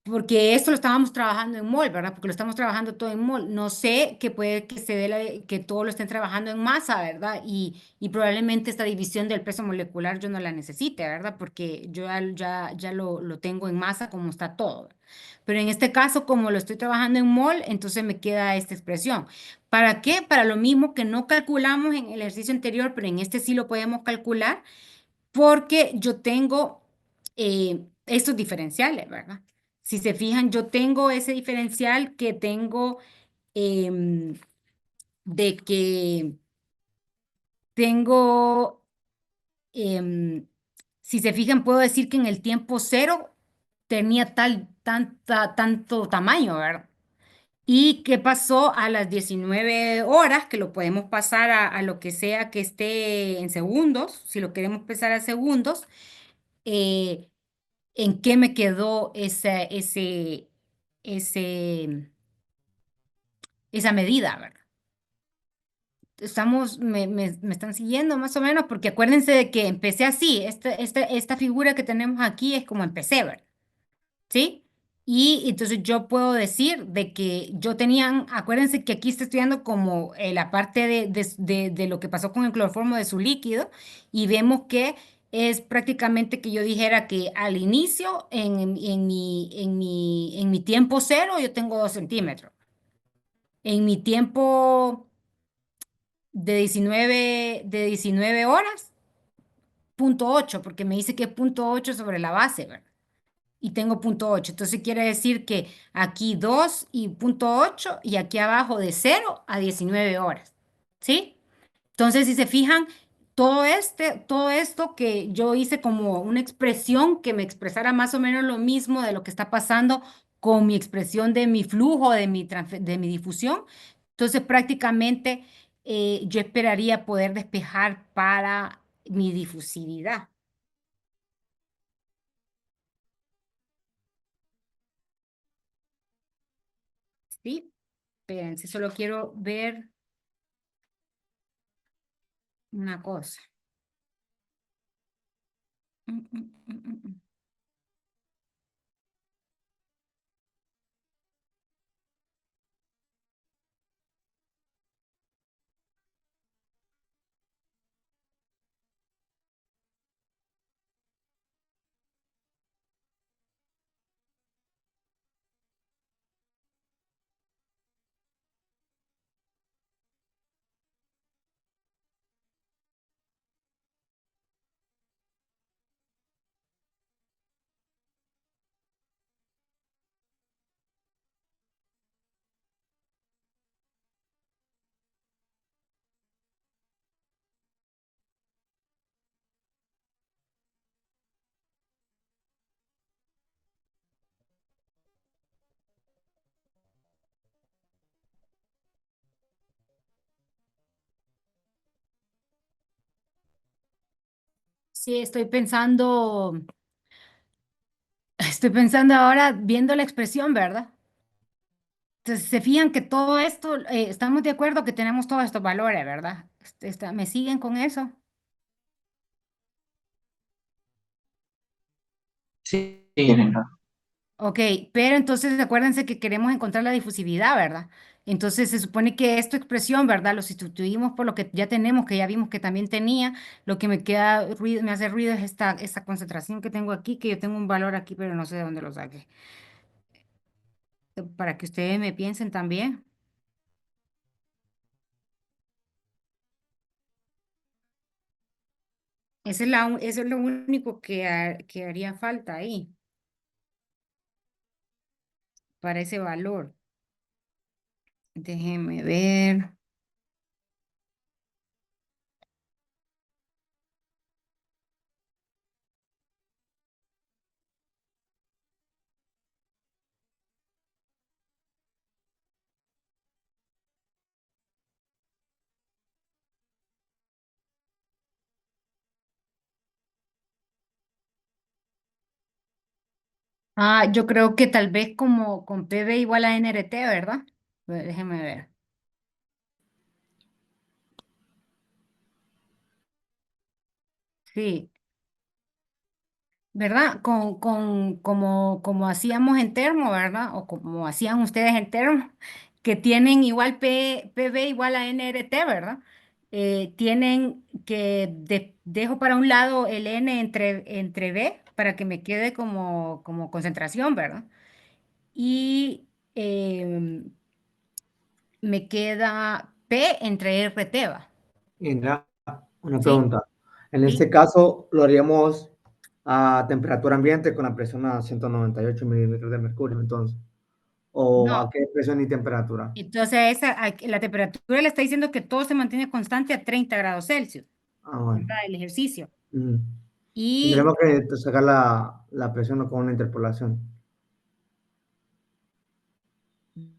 porque esto lo estábamos trabajando en mol, ¿verdad? Porque lo estamos trabajando todo en mol. No sé que puede que se dé que todo lo estén trabajando en masa, ¿verdad? Y probablemente esta división del peso molecular yo no la necesite, ¿verdad? Porque yo ya lo tengo en masa como está todo. Pero en este caso, como lo estoy trabajando en mol, entonces me queda esta expresión. ¿Para qué? Para lo mismo que no calculamos en el ejercicio anterior, pero en este sí lo podemos calcular porque yo tengo estos diferenciales, ¿verdad? Si se fijan, yo tengo ese diferencial que tengo em, de que tengo, em, si se fijan, puedo decir que en el tiempo cero tenía tanto tamaño, ¿verdad? ¿Y qué pasó a las 19 horas? Que lo podemos pasar a lo que sea que esté en segundos, si lo queremos pasar a segundos. eh, ¿En qué me quedó ese, esa medida, ¿verdad? me están siguiendo más o menos, porque acuérdense de que empecé así. Esta figura que tenemos aquí es como empecé, ¿verdad? ¿Sí? Y entonces yo puedo decir de que yo tenían, acuérdense que aquí está estudiando como la parte de lo que pasó con el cloroformo de su líquido y vemos que es prácticamente que yo dijera que al inicio, en mi tiempo cero, yo tengo 2 centímetros. En mi tiempo de 19 horas, 0,8, porque me dice que es 0,8 sobre la base, ¿verdad? Y tengo 0,8. Entonces quiere decir que aquí 2 y 0,8 y aquí abajo de 0 a 19 horas. ¿Sí? Entonces, si se fijan, todo esto que yo hice como una expresión que me expresara más o menos lo mismo de lo que está pasando con mi expresión de mi flujo, de mi difusión. Entonces, prácticamente yo esperaría poder despejar para mi difusividad. ¿Sí? Espérense, solo quiero ver una cosa. Mm, mm, mm, mm, mm. Sí, estoy pensando ahora viendo la expresión, ¿verdad? Entonces, se fijan que todo esto, estamos de acuerdo que tenemos todos estos valores, ¿verdad? ¿Me siguen con eso? Sí, Ok, pero entonces acuérdense que queremos encontrar la difusividad, ¿verdad? Entonces se supone que esta expresión, ¿verdad? Lo sustituimos por lo que ya tenemos, que ya vimos que también tenía. Lo que me queda ruido, me hace ruido es esta concentración que tengo aquí, que yo tengo un valor aquí, pero no sé de dónde lo saqué. Para que ustedes me piensen también. Eso es lo único que haría falta ahí para ese valor. Déjenme ver. Ah, yo creo que tal vez como con PB igual a NRT, ¿verdad? Déjenme ver. Sí, ¿verdad? Como hacíamos en termo, ¿verdad? O como hacían ustedes en termo, que tienen igual PB igual a NRT, ¿verdad? Tienen que dejo para un lado el N entre B para que me quede como concentración, ¿verdad? Y me queda P entre RT, ¿va? Mira, una ¿Sí? pregunta. En ¿Sí? este caso, lo haríamos a temperatura ambiente con la presión a 198 milímetros de mercurio, entonces. ¿O a No. qué presión y temperatura? Entonces, la temperatura le está diciendo que todo se mantiene constante a 30 grados Celsius, Ah, bueno. ¿verdad? El ejercicio. Mm. Y Tendremos que sacar la presión con una interpolación.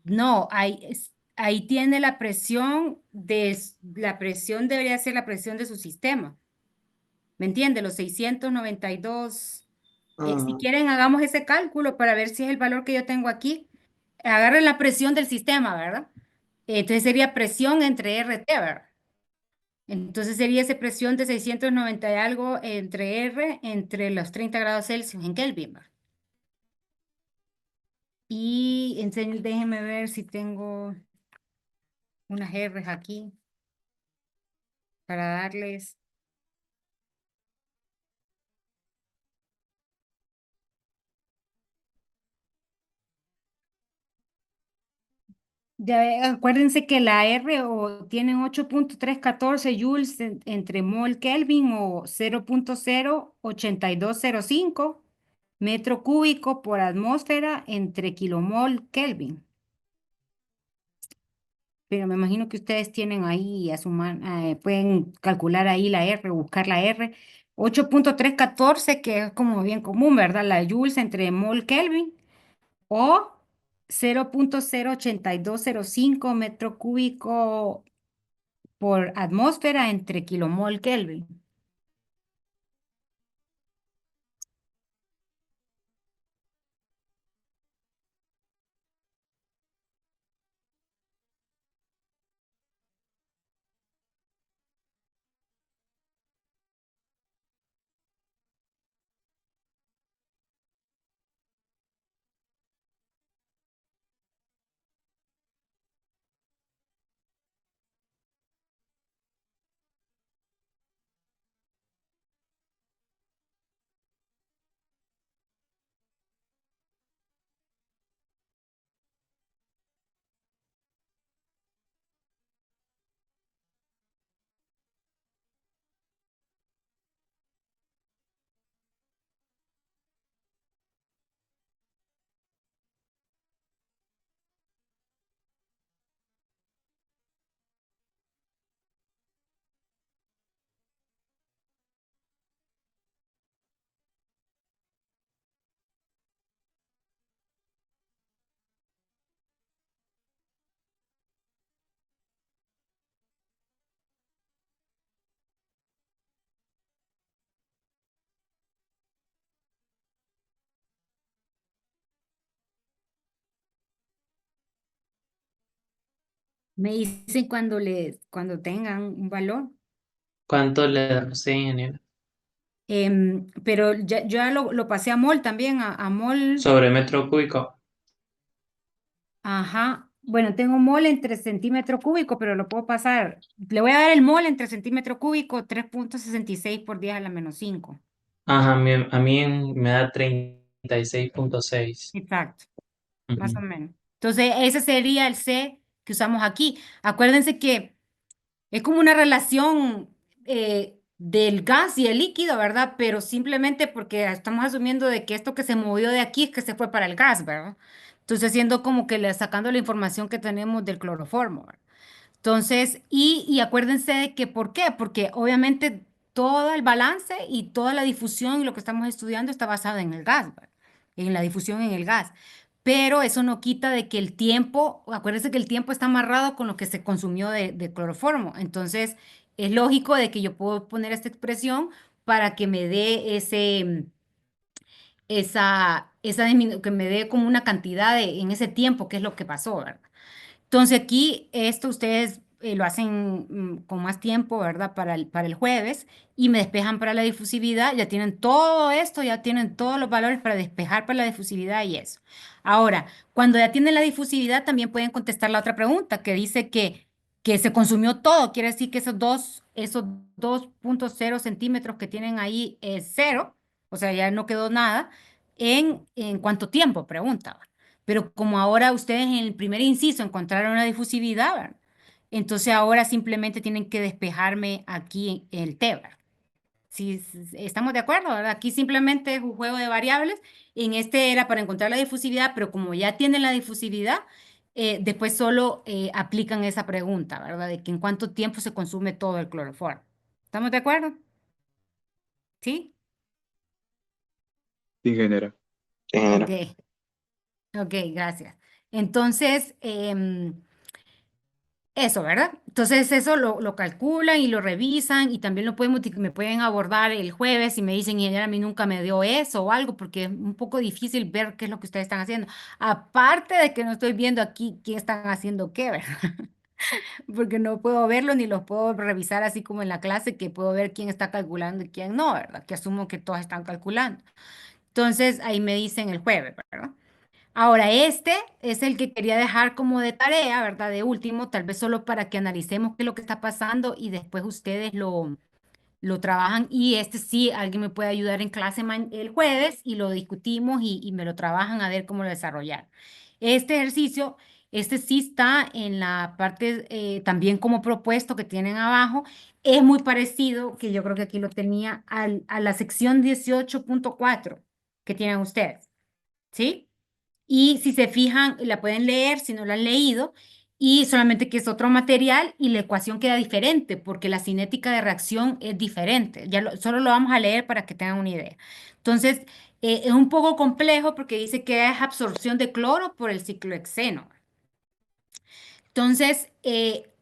no, ahí tiene la presión debería ser la presión de su sistema. ¿Me entiende? Los 692. Si Ah, quieren, hagamos ese cálculo para ver si es el valor que yo tengo aquí. Agarren la presión del sistema, ¿verdad? Entonces sería presión entre RT, ¿verdad? Entonces sería esa presión de 690 y algo entre R, entre los 30 grados Celsius en Kelvin, ¿va? Y déjenme ver si tengo unas R's aquí para darles. Acuérdense que la R o tienen 8.314 joules entre mol Kelvin o 0.08205 metro cúbico por atmósfera entre kilomol Kelvin. Pero me imagino que ustedes tienen ahí a su mano, pueden calcular ahí la R, buscar la R. 8.314, que es como bien común, ¿verdad? La joules entre mol Kelvin o 0.08205 metro cúbico por atmósfera entre kilomol Kelvin. Me dicen cuando tengan un valor. ¿Cuánto le da usted, ingeniero? Pero yo ya lo pasé a mol también, a mol. Sobre metro cúbico. Ajá. Bueno, tengo mol entre centímetro cúbico, pero lo puedo pasar. Le voy a dar el mol entre centímetro cúbico, 3.66 por 10 a la menos 5. Ajá, a mí me da 36.6. Exacto, más o Ujú. menos. Entonces, ese sería el C que usamos aquí. Acuérdense que es como una relación del gas y el líquido, ¿verdad? Pero simplemente porque estamos asumiendo de que esto que se movió de aquí es que se fue para el gas, ¿verdad? Entonces, siendo como que sacando la información que tenemos del cloroformo, ¿verdad? Entonces, y acuérdense de que, ¿por qué? Porque obviamente todo el balance y toda la difusión y lo que estamos estudiando está basado en el gas, ¿verdad? En la difusión en el gas. Pero eso no quita de que el tiempo, acuérdense que el tiempo está amarrado con lo que se consumió de cloroformo. Entonces, es lógico de que yo puedo poner esta expresión para que me dé que me dé como una cantidad en ese tiempo, que es lo que pasó, ¿verdad? Entonces aquí esto ustedes lo hacen con más tiempo, ¿verdad? Para el jueves y me despejan para la difusividad. Ya tienen todo esto, ya tienen todos los valores para despejar para la difusividad y eso. Ahora, cuando ya tienen la difusividad, también pueden contestar la otra pregunta que dice que se consumió todo. Quiere decir que esos 2.0 centímetros que tienen ahí es cero, o sea, ya no quedó nada. ¿En cuánto tiempo? Pregunta. Pero como ahora ustedes en el primer inciso encontraron la difusividad, ¿verdad? Entonces ahora simplemente tienen que despejarme aquí el t, ¿verdad? Si estamos de acuerdo, ¿verdad? Aquí simplemente es un juego de variables. En este era para encontrar la difusividad, pero como ya tienen la difusividad, después solo aplican esa pregunta, ¿verdad? De que en cuánto tiempo se consume todo el cloroformo. ¿Estamos de acuerdo? ¿Sí? Sí, ingeniera. Ok, ok, gracias. Entonces, eso, ¿verdad? Entonces eso lo calculan y lo revisan y también me pueden abordar el jueves y me dicen, ingeniera, a mí nunca me dio eso o algo, porque es un poco difícil ver qué es lo que ustedes están haciendo. Aparte de que no estoy viendo aquí qué están haciendo qué, ¿verdad? porque no puedo verlos ni los puedo revisar así como en la clase, que puedo ver quién está calculando y quién no, ¿verdad? Que asumo que todos están calculando. Entonces, ahí me dicen el jueves, ¿verdad? Ahora, este es el que quería dejar como de tarea, ¿verdad? De último, tal vez solo para que analicemos qué es lo que está pasando y después ustedes lo trabajan. Y este sí, alguien me puede ayudar en clase el jueves y lo discutimos y me lo trabajan a ver cómo lo desarrollar. Este ejercicio, este sí está en la parte también como propuesto que tienen abajo. Es muy parecido, que yo creo que aquí lo tenía, a la sección 18.4 que tienen ustedes, ¿sí? Y si se fijan, la pueden leer si no la han leído, y solamente que es otro material y la ecuación queda diferente porque la cinética de reacción es diferente. Solo lo vamos a leer para que tengan una idea. Entonces, es un poco complejo porque dice que es absorción de cloro por el ciclohexeno. Entonces,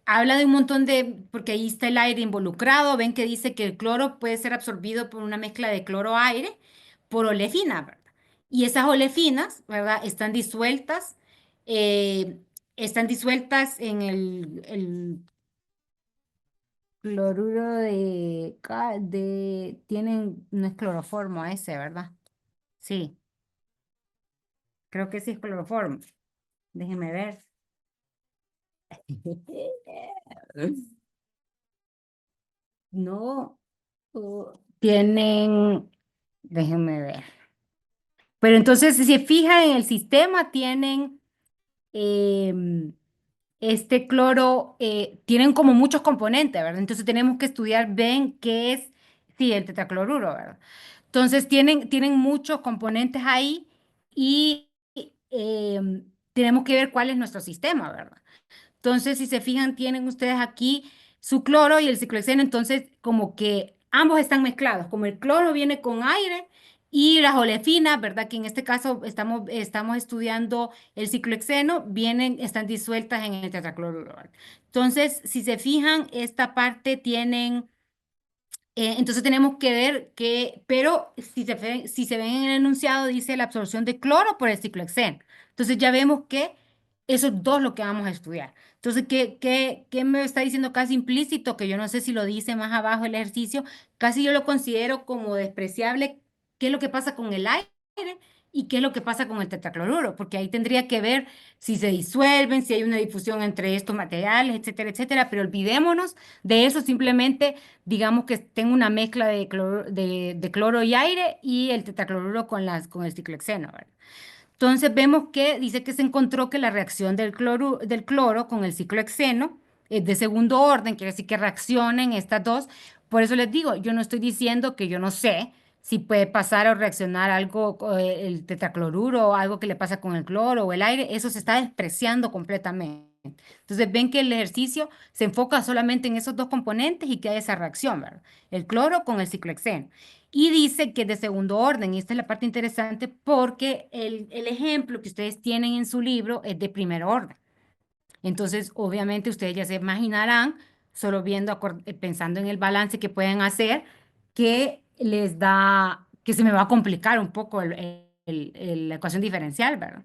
habla de un montón porque ahí está el aire involucrado, ven que dice que el cloro puede ser absorbido por una mezcla de cloro-aire por olefina, ¿verdad? Y esas olefinas, ¿verdad? Eh, están disueltas en el cloruro no es cloroformo ese, ¿verdad? Sí, creo que sí es cloroformo. Déjenme ver. No. Tienen, déjenme ver. Pero entonces, si se fijan en el sistema, tienen este cloro, tienen como muchos componentes, ¿verdad? Entonces tenemos que estudiar bien qué es, sí, el tetracloruro, ¿verdad? Entonces tienen muchos componentes ahí y tenemos que ver cuál es nuestro sistema, ¿verdad? Entonces, si se fijan, tienen ustedes aquí su cloro y el ciclohexeno, entonces como que ambos están mezclados, como el cloro viene con aire y las olefinas, ¿verdad? Que en este caso estamos estudiando el ciclohexeno, están disueltas en el tetracloruro, ¿verdad? Entonces, si se fijan, esta parte tienen entonces tenemos que ver pero si se ven en el enunciado, dice la absorción de cloro por el ciclohexeno. Entonces ya vemos que eso es dos lo que vamos a estudiar. Entonces, ¿qué me está diciendo casi implícito? Que yo no sé si lo dice más abajo el ejercicio, casi yo lo considero como despreciable. ¿Qué es lo que pasa con el aire y qué es lo que pasa con el tetracloruro? Porque ahí tendría que ver si se disuelven, si hay una difusión entre estos materiales, etcétera, etcétera. Pero olvidémonos de eso, simplemente digamos que tengo una mezcla de cloro y aire y el tetracloruro con el ciclohexeno, ¿verdad? Entonces vemos que dice que se encontró que la reacción del cloro con el ciclohexeno es de segundo orden, quiere decir que reaccionen estas dos. Por eso les digo, yo no estoy diciendo que yo no sé si puede pasar o reaccionar algo, el tetracloruro o algo que le pasa con el cloro o el aire, eso se está despreciando completamente. Entonces ven que el ejercicio se enfoca solamente en esos dos componentes y que hay esa reacción, ¿verdad? El cloro con el ciclohexeno. Y dice que es de segundo orden, y esta es la parte interesante porque el ejemplo que ustedes tienen en su libro es de primer orden. Entonces, obviamente, ustedes ya se imaginarán, solo pensando en el balance que pueden hacer, que que se me va a complicar un poco la ecuación diferencial, ¿verdad?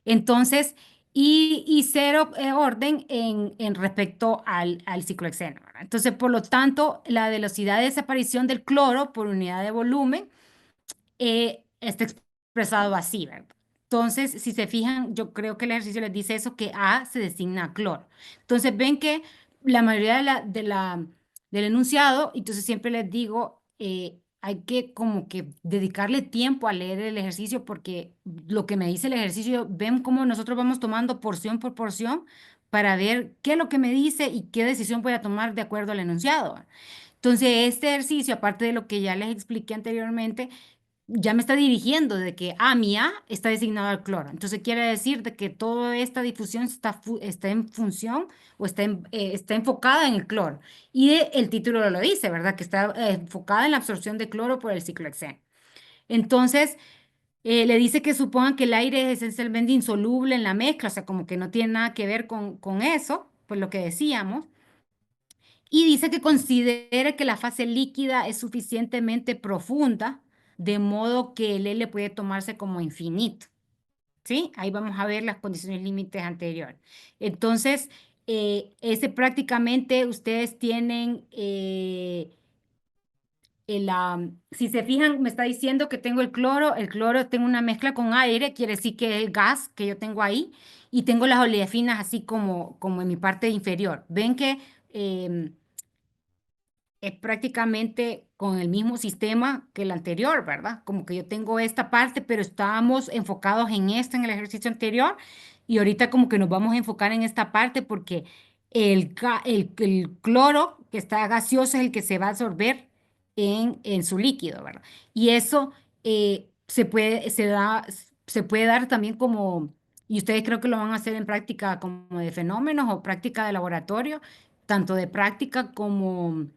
Entonces, y cero orden en respecto al ciclohexeno, ¿verdad? Entonces, por lo tanto, la velocidad de desaparición del cloro por unidad de volumen está expresado así, ¿verdad? Entonces, si se fijan, yo creo que el ejercicio les dice eso, que A se designa a cloro. Entonces, ven que la mayoría del enunciado, entonces siempre les digo, hay que como que dedicarle tiempo a leer el ejercicio porque lo que me dice el ejercicio, ven cómo nosotros vamos tomando porción por porción para ver qué es lo que me dice y qué decisión voy a tomar de acuerdo al enunciado, ¿verdad? Entonces, este ejercicio, aparte de lo que ya les expliqué anteriormente, ya me está dirigiendo de que mi A está designado al cloro. Entonces quiere decir de que toda esta difusión está en función o está enfocada en el cloro. Y el título lo dice, ¿verdad? Que está enfocada en la absorción de cloro por el ciclohexeno. Entonces, le dice que supongan que el aire es esencialmente insoluble en la mezcla, o sea, como que no tiene nada que ver con eso, pues lo que decíamos. Y dice que considere que la fase líquida es suficientemente profunda, de modo que el L puede tomarse como infinito. ¿Sí? Ahí vamos a ver las condiciones límites anteriores. Entonces, ese prácticamente ustedes tienen, si se fijan, me está diciendo que tengo el cloro tengo una mezcla con aire, quiere decir que es el gas que yo tengo ahí, y tengo las oleafinas así como en mi parte inferior. Ven que em, es prácticamente con el mismo sistema que el anterior, ¿verdad? Como que yo tengo esta parte, pero estábamos enfocados en esta en el ejercicio anterior y ahorita como que nos vamos a enfocar en esta parte porque el cloro que está gaseoso es el que se va a absorber en su líquido, ¿verdad? Y eso se puede dar también como, y ustedes creo que lo van a hacer en práctica como de fenómenos o práctica de laboratorio, tanto de práctica como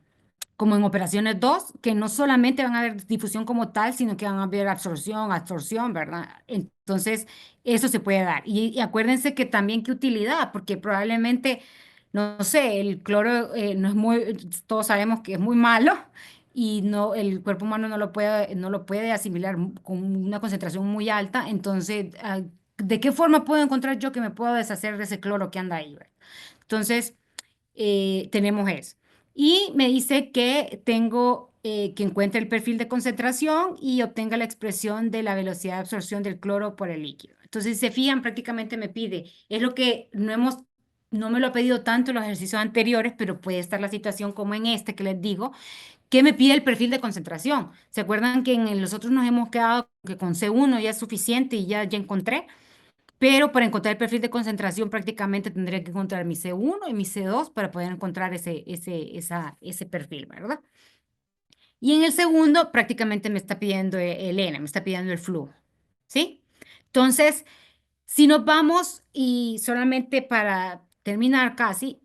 en operaciones 2 que no solamente van a haber difusión como tal, sino que van a haber absorción, ¿verdad? Entonces, eso se puede dar. Y acuérdense que también qué utilidad, porque probablemente, no sé, el cloro no es muy, todos sabemos que es muy malo y no, el cuerpo humano no lo puede asimilar con una concentración muy alta. Entonces, ¿de qué forma puedo encontrar yo que me puedo deshacer de ese cloro que anda ahí, ¿verdad? Entonces, tenemos eso. Y me dice que tengo que encuentre el perfil de concentración y obtenga la expresión de la velocidad de absorción del cloro por el líquido. Entonces, si se fijan, prácticamente me pide, es lo que no me lo ha pedido tanto en los ejercicios anteriores, pero puede estar la situación como en este que les digo, que me pide el perfil de concentración. ¿Se acuerdan que en los otros nos hemos quedado que con C1 ya es suficiente y ya encontré? Pero para encontrar el perfil de concentración prácticamente tendría que encontrar mi C1 y mi C2 para poder encontrar ese perfil, ¿verdad? Y en el segundo prácticamente me está pidiendo el N, me está pidiendo el flujo, ¿sí? Entonces, si nos vamos y solamente para terminar casi,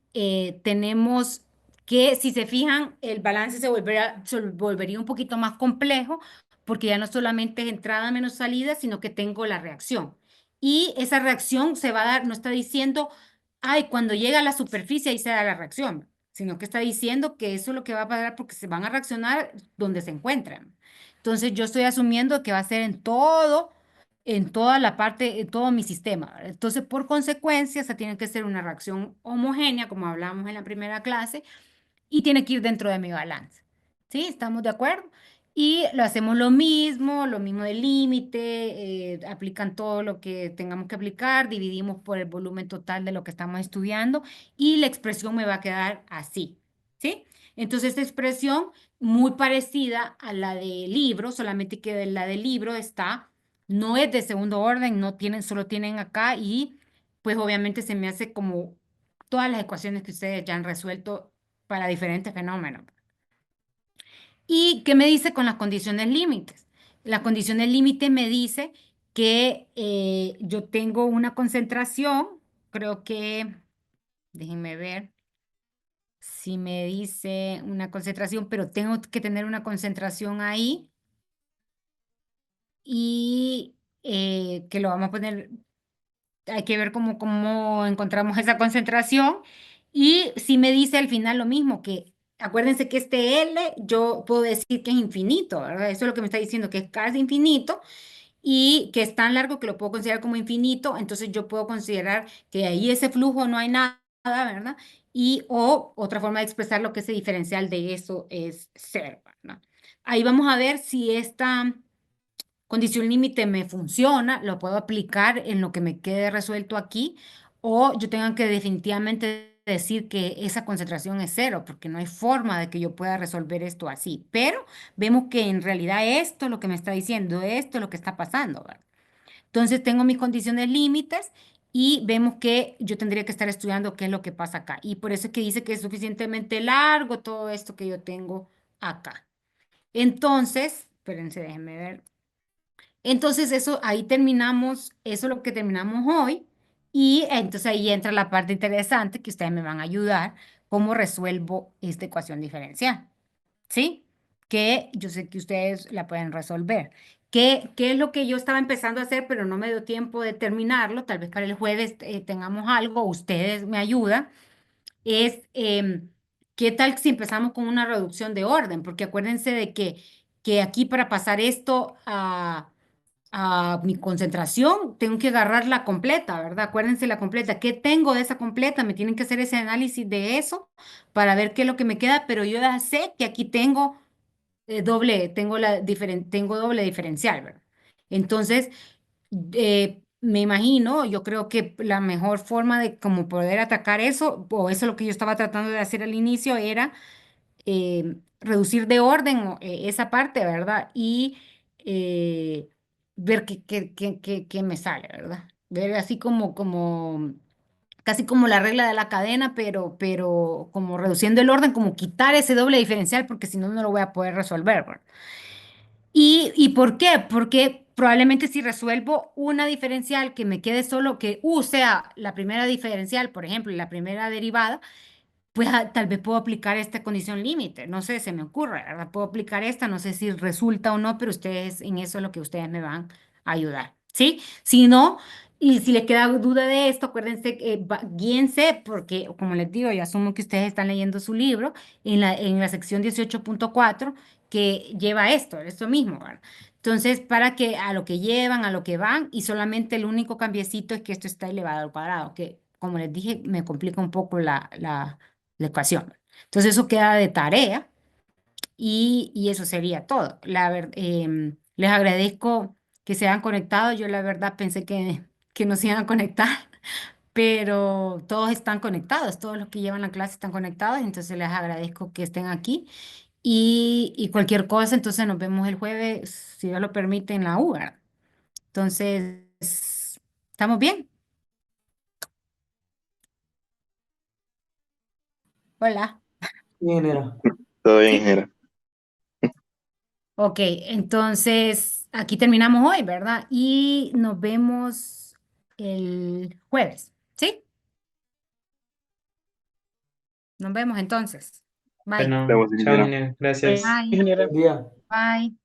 tenemos que, si se fijan, el balance se volvería un poquito más complejo porque ya no solamente es entrada menos salida, sino que tengo la reacción. Y esa reacción se va a dar, no está diciendo, ay, cuando llega a la superficie ahí se da la reacción, sino que está diciendo que eso es lo que va a pasar porque se van a reaccionar donde se encuentran. Entonces yo estoy asumiendo que va a ser en toda la parte, en todo mi sistema, ¿verdad? Entonces, por consecuencia, esa tiene que ser una reacción homogénea, como hablamos en la primera clase, y tiene que ir dentro de mi balance. ¿Sí? ¿Estamos de acuerdo? Y lo hacemos lo mismo del límite, aplican todo lo que tengamos que aplicar, dividimos por el volumen total de lo que estamos estudiando y la expresión me va a quedar así. ¿Sí? Entonces, esta expresión muy parecida a la del libro, solamente que la del libro no es de segundo orden, no tienen, solo tienen acá y pues obviamente se me hace como todas las ecuaciones que ustedes ya han resuelto para diferentes fenómenos. ¿Y qué me dice con las condiciones límites? Las condiciones límites me dice que yo tengo una concentración, creo que, déjenme ver si me dice una concentración, pero tengo que tener una concentración ahí y que lo vamos a poner, hay que ver cómo encontramos esa concentración. Y si me dice al final lo mismo, que acuérdense que este L yo puedo decir que es infinito, ¿verdad? Eso es lo que me está diciendo, que es casi infinito y que es tan largo que lo puedo considerar como infinito. Entonces yo puedo considerar que ahí ese flujo no hay nada, ¿verdad? Y o otra forma de expresar lo que ese diferencial de eso es cero, ¿verdad? Ahí vamos a ver si esta condición límite me funciona, lo puedo aplicar en lo que me quede resuelto aquí, o yo tenga que definitivamente decir que esa concentración es cero, porque no hay forma de que yo pueda resolver esto así. Pero vemos que en realidad esto es lo que me está diciendo, esto es lo que está pasando, ¿verdad? Entonces tengo mis condiciones límites y vemos que yo tendría que estar estudiando qué es lo que pasa acá. Y por eso es que dice que es suficientemente largo todo esto que yo tengo acá. Entonces, espérense, déjenme ver. Entonces, eso, ahí terminamos, eso es lo que terminamos hoy. Y entonces ahí entra la parte interesante que ustedes me van a ayudar, cómo resuelvo esta ecuación diferencial. ¿Sí? Que yo sé que ustedes la pueden resolver. ¿Qué es lo que yo estaba empezando a hacer, pero no me dio tiempo de terminarlo? Tal vez para el jueves tengamos algo, ustedes me ayudan. Es, ¿qué tal si empezamos con una reducción de orden? Porque acuérdense de que aquí para pasar esto a mi concentración, tengo que agarrar la completa, ¿verdad? Acuérdense la completa. ¿Qué tengo de esa completa? Me tienen que hacer ese análisis de eso para ver qué es lo que me queda, pero yo ya sé que aquí tengo tengo doble diferencial, ¿verdad? Entonces, me imagino, yo creo que la mejor forma de como poder atacar eso, o eso es lo que yo estaba tratando de hacer al inicio, era reducir de orden esa parte, ¿verdad? Y ver qué me sale, ¿verdad? Ver así casi como la regla de la cadena, pero como reduciendo el orden, como quitar ese doble diferencial, porque si no, no lo voy a poder resolver, ¿verdad? ¿Y por qué? Porque probablemente si resuelvo una diferencial que me quede solo, que U sea la primera diferencial, por ejemplo, y la primera derivada, pues tal vez puedo aplicar esta condición límite. No sé, se me ocurre, ¿verdad? Puedo aplicar esta, no sé si resulta o no, pero ustedes, en eso es lo que ustedes me van a ayudar, ¿sí? Si no, y si les queda duda de esto, acuérdense, guíense, porque como les digo, yo asumo que ustedes están leyendo su libro en la sección 18.4 que lleva esto mismo, ¿verdad? Entonces, para que a lo que llevan, a lo que van, y solamente el único cambiecito es que esto está elevado al cuadrado, que como les dije, me complica un poco la ecuación. Entonces eso queda de tarea y eso sería todo. Les agradezco que se hayan conectado. Yo la verdad pensé que no se iban a conectar, pero todos están conectados, todos los que llevan la clase están conectados, entonces les agradezco que estén aquí. Y cualquier cosa, entonces nos vemos el jueves, si Dios lo permite, en la U, ¿verdad? Entonces, ¿estamos bien? Hola. Bien, era. Todo bien, ¿Sí? Jera. Ok, entonces aquí terminamos hoy, ¿verdad? Y nos vemos el jueves, ¿sí? Nos vemos entonces. Bye. Bueno, Vemos, chao, ingeniero. Genia. Gracias. Bye. Ingeniero. Buen día. Bye.